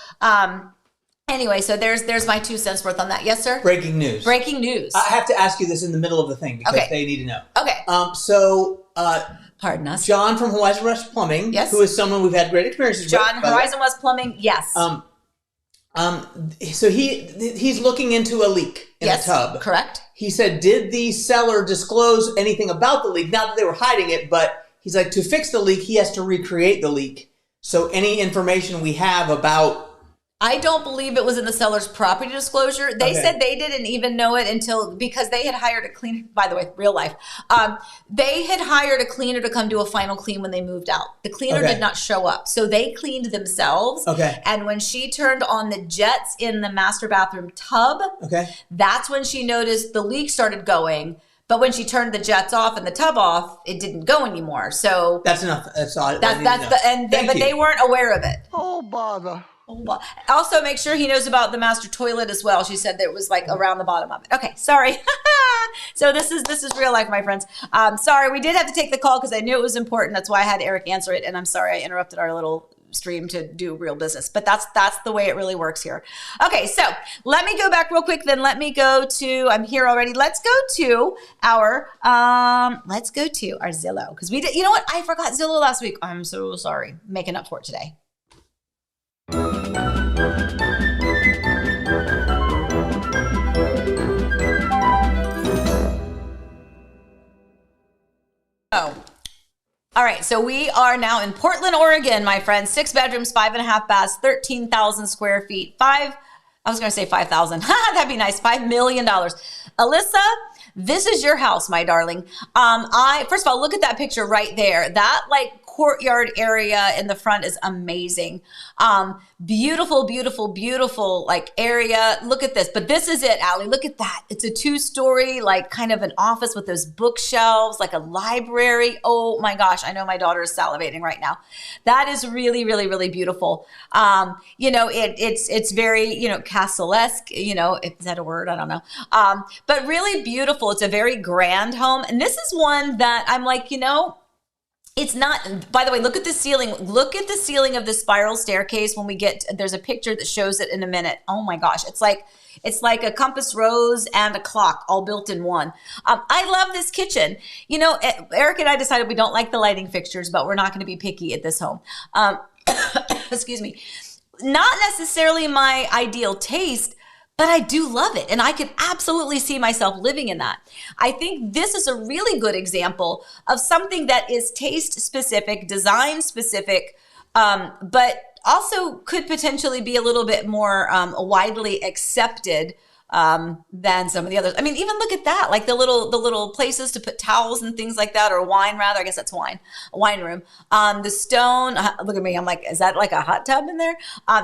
S1: anyway, so there's my 2 cents worth on that. Yes, sir?
S2: Breaking news.
S1: Breaking news.
S2: I have to ask you this in the middle of the thing because they need to know.
S1: Okay. Pardon us.
S2: John from Horizon West Plumbing,
S1: yes,
S2: who is someone we've had great experiences with.
S1: John, Horizon West Plumbing, yes.
S2: So he's looking into a leak in a tub.
S1: Correct.
S2: He said, did the seller disclose anything about the leak? Not that they were hiding it, but he's like, to fix the leak, he has to recreate the leak. So any information we have about
S1: I don't believe it was in the seller's property disclosure. They said they didn't even know it because they had hired a cleaner, by the way, real life. They had hired a cleaner to come do a final clean when they moved out. The cleaner did not show up. So they cleaned themselves. And when she turned on the jets in the master bathroom tub, that's when she noticed the leak started going. But when she turned the jets off and the tub off, it didn't go anymore. So
S2: that's enough. That's all.
S1: But they weren't aware of it.
S3: Oh, bother.
S1: Also, make sure he knows about the master toilet as well. She said that it was like around the bottom of it. Okay, sorry. So this is real life, my friends. Sorry, we did have to take the call because I knew it was important. That's why I had Eric answer it. And I'm sorry I interrupted our little stream to do real business. But that's the way it really works here. Okay, so let me go back real quick. Then let me go to, I'm here already. Let's go to our Zillow. Because we did, you know what? I forgot Zillow last week. I'm so sorry. Making up for it today. Oh, all right. So we are now in Portland, Oregon, my friends. 6 bedrooms, 5.5 baths, 13,000 square feet. I was going to say 5,000. That'd be nice. $5 million. Alyssa, this is your house, my darling. First of all, look at that picture right there. That courtyard area in the front is amazing. Beautiful, beautiful, beautiful area. Look at this. But this is it, Allie. Look at that. It's a 2-story, kind of an office with those bookshelves, like a library. Oh my gosh. I know my daughter is salivating right now. That is really, really, really beautiful. It's very, castle-esque, is that a word? I don't know. But really beautiful. It's a very grand home. And this is one that I'm it's not, by the way, look at the ceiling. Look at the ceiling of the spiral staircase when there's a picture that shows it in a minute. Oh my gosh. It's like a compass rose and a clock all built in one. I love this kitchen. Eric and I decided we don't like the lighting fixtures, but we're not going to be picky at this home. Excuse me. Not necessarily my ideal taste, but I do love it. And I could absolutely see myself living in that. I think this is a really good example of something that is taste specific, design specific, but also could potentially be a little bit more widely accepted than some of the others. I mean, even look at that, the little places to put towels and things like that, or wine rather. I guess that's wine, a wine room. The stone, look at me. I'm like, is that like a hot tub in there?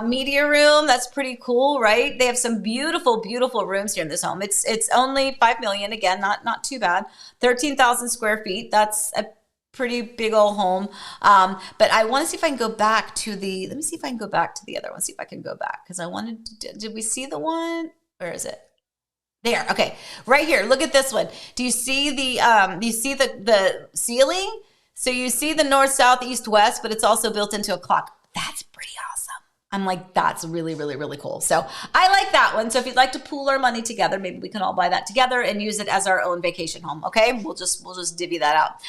S1: Media room. That's pretty cool, right? They have some beautiful, beautiful rooms here in this home. It's only $5 million. Again, not too bad. 13,000 square feet. That's a pretty big old home. But I want to see if I can go back to let me see if I can go back to the other one. See if I can go back. Because I wanted to, did we see the one? Where is it? There. Okay. Right here. Look at this one. Do you see the ceiling? So you see the north, south, east, west, but it's also built into a clock. That's pretty awesome. I'm like, that's really, really, really cool. So I like that one. So if you'd like to pool our money together, maybe we can all buy that together and use it as our own vacation home. Okay. We'll just divvy that out.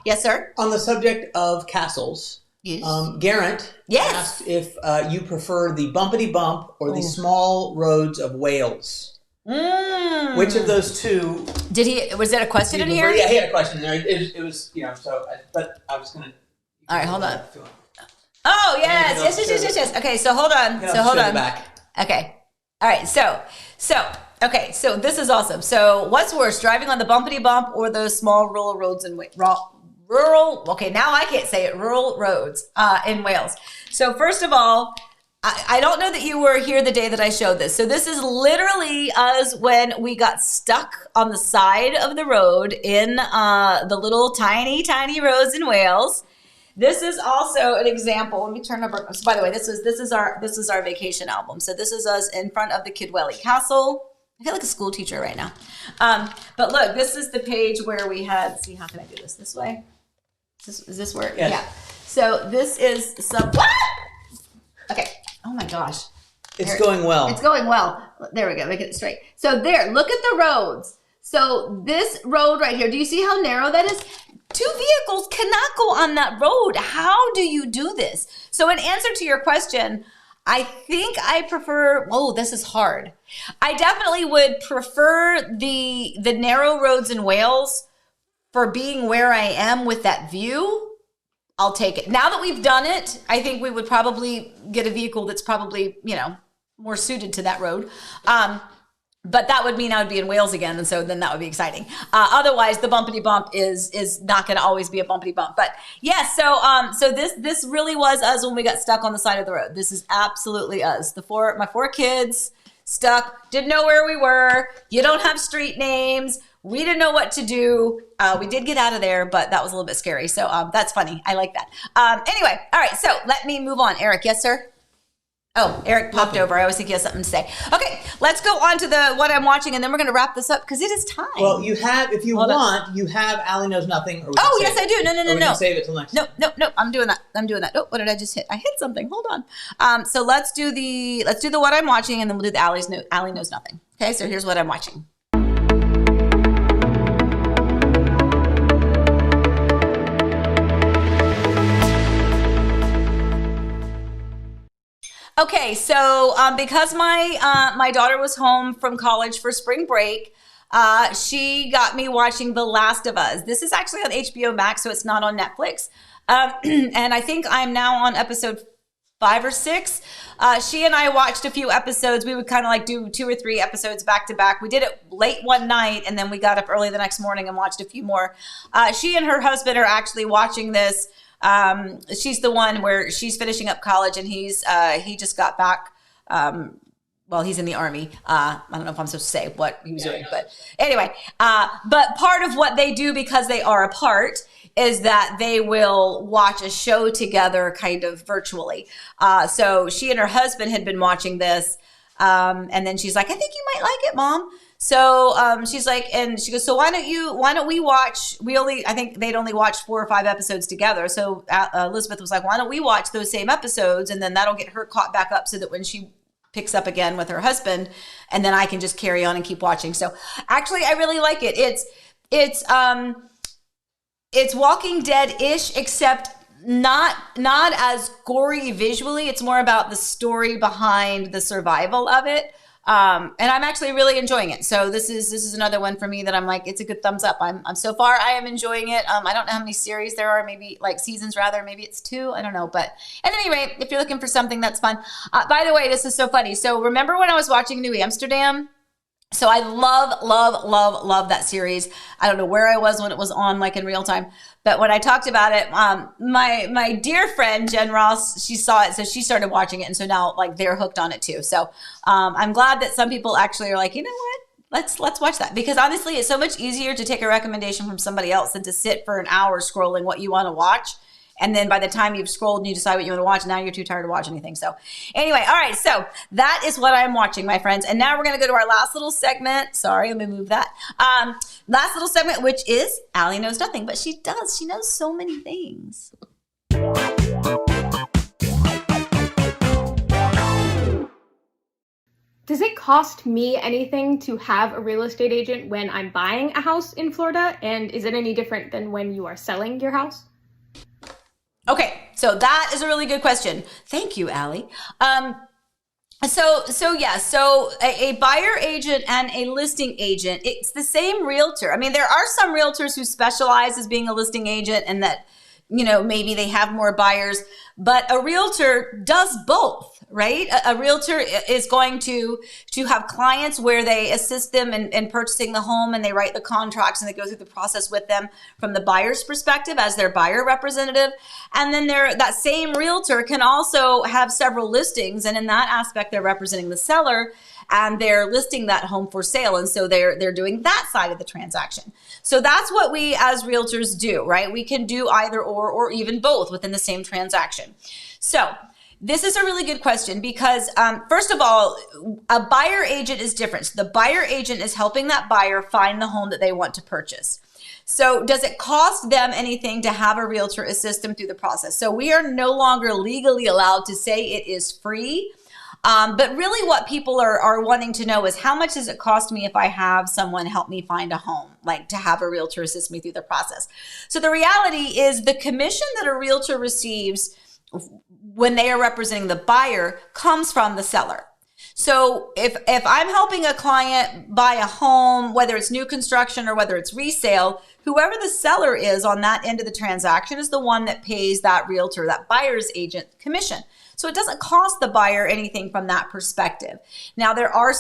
S1: Yes, sir.
S2: On the subject of castles,
S1: yes.
S2: Garrett asked if you prefer the bumpity bump or the small roads of Wales. Which of those two?
S1: Was that a question in here?
S2: Yeah, he had a question in there. It was, but I was going to.
S1: All right, hold on. Oh, yes. Okay, so hold on.
S2: Back.
S1: Okay. All right, so this is awesome. So what's worse, driving on the bumpity bump or those small rural roads in rural roads in Wales? So first of all, I don't know that you were here the day that I showed this. So this is literally us when we got stuck on the side of the road in the little tiny, tiny roads in Wales. This is also an example. Let me turn over. So by the way, this is our vacation album. So this is us in front of the Kidwell Castle. I feel like a school teacher right now. But look, this is the page where we had. See, how can I do this way? Is this where?
S2: Yes.
S1: Yeah. So this is some. What? Okay. Oh my gosh.
S2: It's going well.
S1: It's going well. There we go. Make it straight. So there, look at the roads. So this road right here, do you see how narrow that is? 2 vehicles cannot go on that road. How do you do this? So in answer to your question, I think I prefer, this is hard. I definitely would prefer the narrow roads in Wales for being where I am with that view. I'll take it. Now that we've done it, I think we would probably get a vehicle that's probably, more suited to that road. But that would mean I would be in Wales again, and so then that would be exciting. Otherwise, the bumpity bump is not going to always be a bumpity bump. But yes, so this really was us when we got stuck on the side of the road. This is absolutely us. My four kids stuck, didn't know where we were. You don't have street names. We didn't know what to do. We did get out of there, but that was a little bit scary. So that's funny. I like that. Anyway, all right. So let me move on. Eric, yes, sir. Oh, Eric popped over. I always think he has something to say. Okay, let's go on to what I'm watching, and then we're going to wrap this up because it is time.
S2: Well, you have, if you you have Allie Knows Nothing. Or
S1: yes, I do. No.
S2: We can save it till next time.
S1: No. I'm doing that. Oh, what did I just hit? I hit something. Hold on. So let's do the what I'm watching, and then we'll do the Allie Knows Nothing. Okay, so here's what I'm watching. Okay, so because my daughter was home from college for spring break, she got me watching The Last of Us. This is actually on HBO Max, so it's not on Netflix. And I think I'm now on episode 5 or 6. She and I watched a few episodes. We would kind of like do 2 or 3 episodes back to back. We did it late one night, and then we got up early the next morning and watched a few more. She and her husband are actually watching this. She's the one where she's finishing up college, and he just got back. Well, he's in the Army. I don't know if I'm supposed to say what he was doing, but anyway, but part of what they do, because they are apart, is that they will watch a show together kind of virtually. So she and her husband had been watching this. And then she's like, I think you might like it, Mom. So she's like, and she goes, so why don't we watch, I think they'd only watched 4 or 5 episodes together. So Elizabeth was like, why don't we watch those same episodes? And then that'll get her caught back up so that when she picks up again with her husband, and then I can just carry on and keep watching. So actually, I really like it. It's Walking Dead-ish, except not as gory visually. It's more about the story behind the survival of it. And I'm actually really enjoying it. So this is another one for me that I'm like, it's a good thumbs up. I'm so far, I am enjoying it. I don't know how many series there are, maybe like seasons rather, maybe it's 2, I don't know. But at any rate, if you're looking for something that's fun. By the way, this is so funny. So remember when I was watching New Amsterdam? So I love that series. I don't know where I was when it was on, like in real time. But when I talked about it, my dear friend, Jen Ross, she saw it. So she started watching it. And so now like they're hooked on it too. So I'm glad that some people actually are like, you know what? Let's watch that. Because honestly, it's so much easier to take a recommendation from somebody else than to sit for an hour scrolling what you want to watch. And then by the time you've scrolled and you decide what you want to watch, now you're too tired to watch anything. So anyway, all right. So that is what I'm watching, my friends. And now we're going to go to our last little segment. Sorry, let me move that. Last little segment, which is Allie Knows Nothing. But she does. She knows so many things.
S3: Does it cost me anything to have a real estate agent when I'm buying a house in Florida? And is it any different than when you are selling your house?
S1: Okay, so that is a really good question. Thank you, Allie. So a buyer agent and a listing agent, it's the same realtor. I mean, there are some realtors who specialize as being a listing agent and that, maybe they have more buyers, but a realtor does both, right? A realtor is going to have clients where they assist them in purchasing the home, and they write the contracts and they go through the process with them from the buyer's perspective as their buyer representative. And then that same realtor can also have several listings, and in that aspect, they're representing the seller and they're listing that home for sale. And so they're doing that side of the transaction. So that's what we as realtors do, right? We can do either or even both within the same transaction. So this is a really good question because first of all, a buyer agent is different. So the buyer agent is helping that buyer find the home that they want to purchase. So does it cost them anything to have a realtor assist them through the process? So we are no longer legally allowed to say it is free. But really what people are wanting to know is how much does it cost me if I have someone help me find a home, like to have a realtor assist me through the process. So the reality is the commission that a realtor receives when they are representing the buyer comes from the seller. So if I'm helping a client buy a home, whether it's new construction or whether it's resale, whoever the seller is on that end of the transaction is the one that pays that realtor, that buyer's agent, commission. So it doesn't cost the buyer anything from that perspective. Now, there are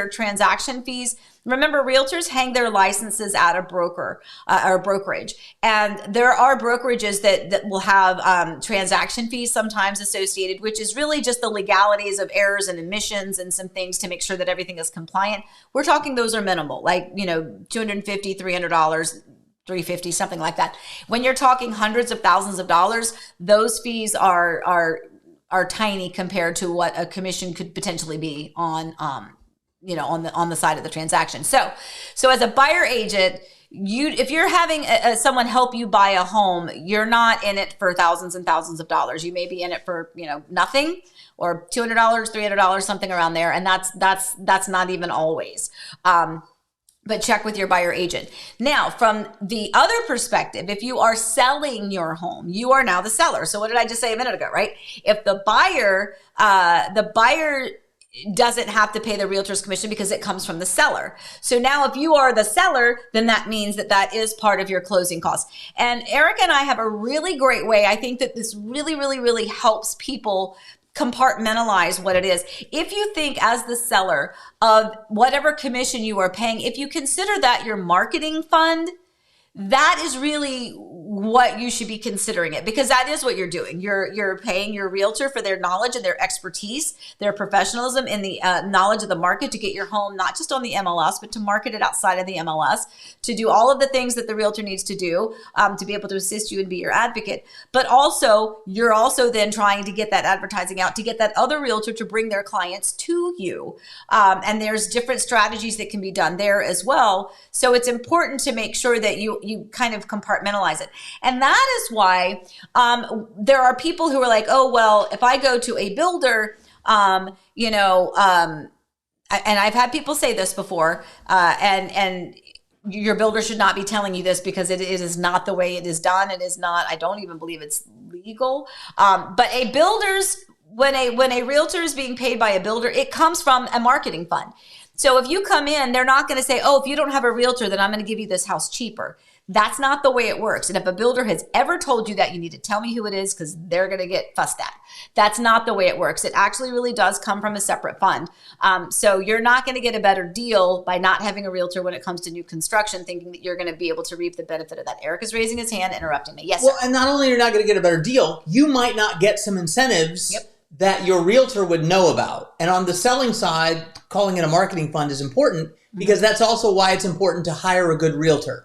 S1: transaction fees. Remember, realtors hang their licenses at a broker or brokerage. And there are brokerages that will have transaction fees sometimes associated, which is really just the legalities of errors and omissions and some things to make sure that everything is compliant. We're talking those are minimal, like, $250, $300, $350, something like that. When you're talking hundreds of thousands of dollars, those fees are tiny compared to what a commission could potentially be on the side of the transaction. So as a buyer agent, if you're having someone help you buy a home, you're not in it for thousands and thousands of dollars. You may be in it for nothing, or $200, $300, something around there, and that's not even always. But check with your buyer agent. Now, from the other perspective, if you are selling your home, you are now the seller. So what did I just say a minute ago, right? If the buyer doesn't have to pay the realtor's commission because it comes from the seller. So now if you are the seller, then that means that is part of your closing costs. And Eric and I have a really great way. I think that this really, really, really helps people compartmentalize what it is. If you think as the seller of whatever commission you are paying, if you consider that your marketing fund, that is really what you should be considering it, because that is what you're doing. You're paying your realtor for their knowledge and their expertise, their professionalism in the knowledge of the market to get your home, not just on the MLS, but to market it outside of the MLS, to do all of the things that the realtor needs to do to be able to assist you and be your advocate. But also, you're also then trying to get that advertising out, to get that other realtor to bring their clients to you. And there's different strategies that can be done there as well. So it's important to make sure that you kind of compartmentalize it. And that is why there are people who are like, oh, well, if I go to a builder, and I've had people say this before, and your builder should not be telling you this because it is not the way it is done. It is not, I don't even believe it's legal. But when a realtor is being paid by a builder, it comes from a marketing fund. So if you come in, they're not going to say, oh, if you don't have a realtor, then I'm going to give you this house cheaper. That's not the way it works. And if a builder has ever told you that, you need to tell me who it is, because they're going to get fussed at. That's not the way it works. It actually really does come from a separate fund. So you're not going to get a better deal by not having a realtor when it comes to new construction, thinking that you're going to be able to reap the benefit of that. Eric is raising his hand, interrupting me. Yes,
S2: well,
S1: sir.
S2: And not only you're not going to get a better deal, you might not get some incentives that your realtor would know about. And on the selling side, calling it a marketing fund is important, because that's also why it's important to hire a good realtor.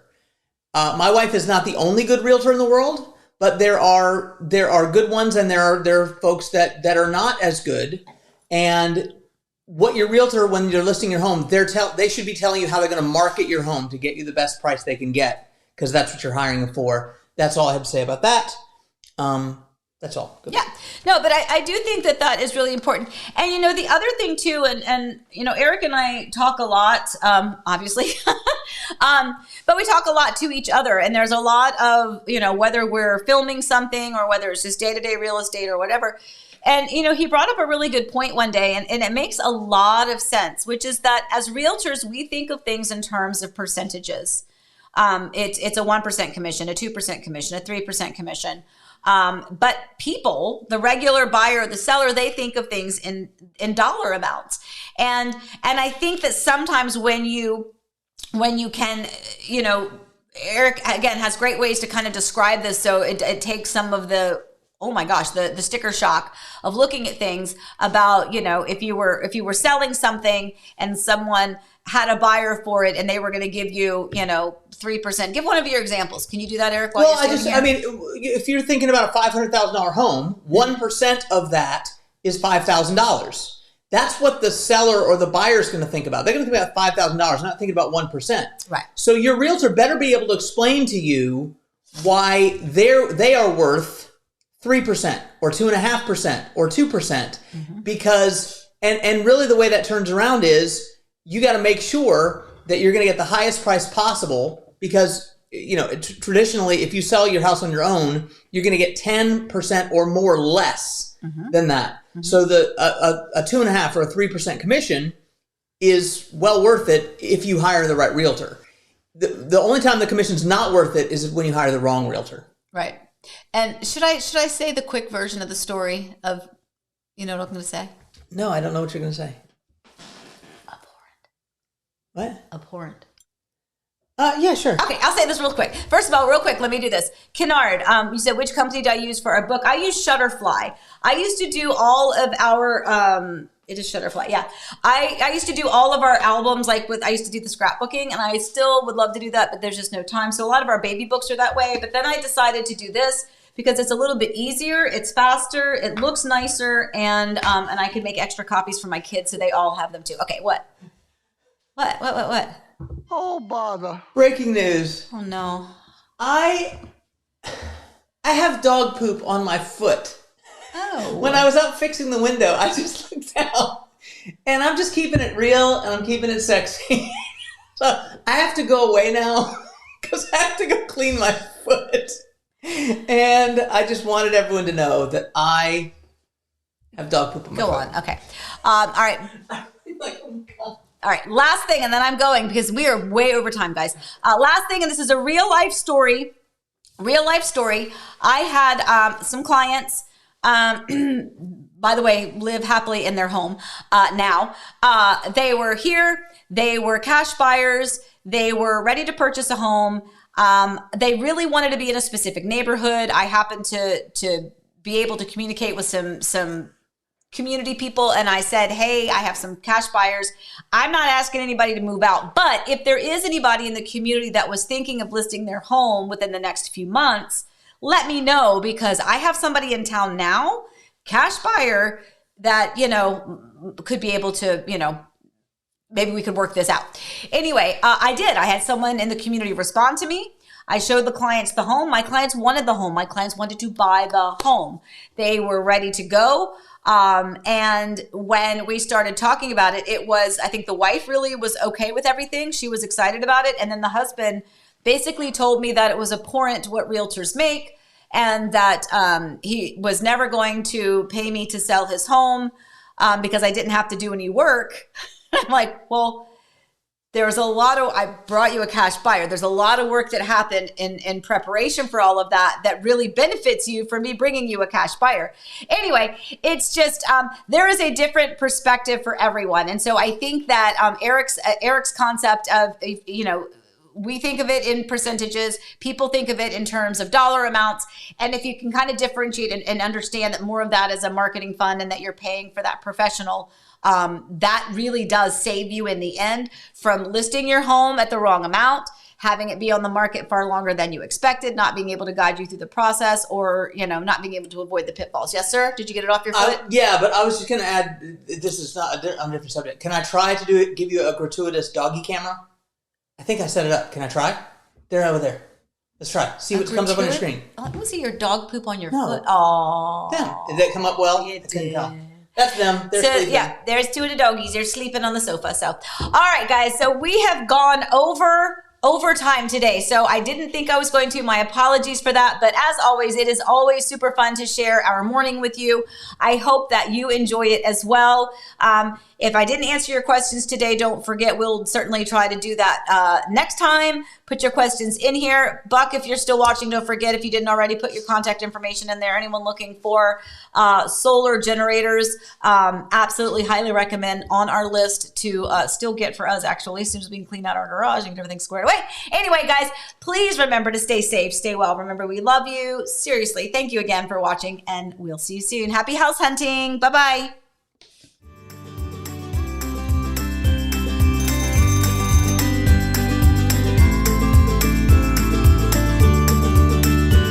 S2: My wife is not the only good realtor in the world, but there are good ones, and there are folks that are not as good. And what your realtor, when you're listing your home, they should be telling you how they're going to market your home to get you the best price they can get, because that's what you're hiring them for. That's all I have to say about that. That's all. Good.
S1: Yeah. No, but I do think that is really important. And, the other thing too, and Eric and I talk a lot, obviously, but we talk a lot to each other. And there's a lot of, whether we're filming something or whether it's just day-to-day real estate or whatever. And, he brought up a really good point one day, and it makes a lot of sense, which is that as realtors, we think of things in terms of percentages. It's a 1% commission, a 2% commission, a 3% commission. But people, the regular buyer, the seller, they think of things in dollar amounts. And I think that sometimes when you can, Eric, again, has great ways to kind of describe this. So it takes some of the, oh my gosh, the sticker shock of looking at things about, if you were selling something and someone had a buyer for it and they were going to give you, 3%. Give one of your examples. Can you do that, Eric?
S2: Well, if you're thinking about a $500,000 home, 1% of that is $5,000. That's what the seller or the buyer is going to think about. They're going to think about $5,000, not thinking about 1%.
S1: Right.
S2: So your realtor better be able to explain to you why they are worth 3% or 2.5% or 2%, because, and really the way that turns around is you got to make sure that you're going to get the highest price possible, because, traditionally, if you sell your house on your own, you're going to get 10% or more less than that. So a 2.5% or a 3% commission is well worth it if you hire the right realtor. the only time the commission's not worth it is when you hire the wrong realtor.
S1: Right. And should I say the quick version of the story of, you know what I'm going to say?
S2: No, I don't know what you're going to say.
S1: Abhorrent.
S2: What?
S1: Abhorrent.
S2: Yeah, sure.
S1: Okay, I'll say this real quick. First of all, real quick, let me do this. Kennard, you said, which company do I use for our book? I use Shutterfly. I used to do all of our, it is Shutterfly, yeah. I used to do all of our albums, I used to do the scrapbooking, and I still would love to do that, but there's just no time. So a lot of our baby books are that way. But then I decided to do this because it's a little bit easier, it's faster, it looks nicer, and I can make extra copies for my kids so they all have them too. Okay, what?
S4: Oh, bother.
S2: Breaking news.
S1: Oh, no.
S2: I have dog poop on my foot.
S1: Oh.
S2: When I was out fixing the window, I just looked down. And I'm just keeping it real, and I'm keeping it sexy. So I have to go away now because I have to go clean my foot. And I just wanted everyone to know that I have dog poop on my foot.
S1: Go on. Okay. All right. All right, last thing, and then I'm going because we are way over time, guys. Last thing, and this is a real life story. I had some clients, by the way, live happily in their home now. They were here. They were cash buyers. They were ready to purchase a home. They really wanted to be in a specific neighborhood. I happened to be able to communicate with some community people, and I said, hey, I have some cash buyers. I'm not asking anybody to move out, but if there is anybody in the community that was thinking of listing their home within the next few months, let me know, because I have somebody in town now, cash buyer, that, could be able to, maybe we could work this out. Anyway, I did. I had someone in the community respond to me. I showed the clients the home. My clients wanted the home. My clients wanted to buy the home. They were ready to go. And when we started talking about it, it was, I think the wife really was okay with everything. She was excited about it. And then the husband basically told me that it was abhorrent what realtors make, and that he was never going to pay me to sell his home because I didn't have to do any work. I'm like, well, I brought you a cash buyer. There's a lot of work that happened in preparation for all of that really benefits you for me bringing you a cash buyer. Anyway, it's just, there is a different perspective for everyone. And so I think that Eric's concept of, we think of it in percentages. People think of it in terms of dollar amounts. And if you can kind of differentiate and understand that more of that is a marketing fund and that you're paying for that professional, that really does save you in the end from listing your home at the wrong amount, having it be on the market far longer than you expected, not being able to guide you through the process, or, not being able to avoid the pitfalls. Yes, sir? Did you get it off your foot?
S2: Yeah, but I was just going to add, this is not on a different subject. Can I try to give you a gratuitous doggy camera? I think I set it up. Can I try? They're over there. Let's try. See what comes up on your screen.
S1: Let me see your dog poop on your foot. Oh.
S2: Did that come up well?
S1: It did.
S2: That's them. They're sleeping. Yeah,
S1: there's two of the doggies. They're sleeping on the sofa. So, all right, guys. So we have gone over time today. So I didn't think I was going to. My apologies for that. But as always, it is always super fun to share our morning with you. I hope that you enjoy it as well. If I didn't answer your questions today, don't forget, we'll certainly try to do that next time. Put your questions in here. Buck, if you're still watching, don't forget, if you didn't already, put your contact information in there. Anyone looking for solar generators, absolutely highly recommend on our list to still get for us, actually, as soon as we can clean out our garage and get everything squared away. Anyway, guys, please remember to stay safe, stay well. Remember, we love you. Seriously, thank you again for watching, and we'll see you soon. Happy house hunting. Bye-bye.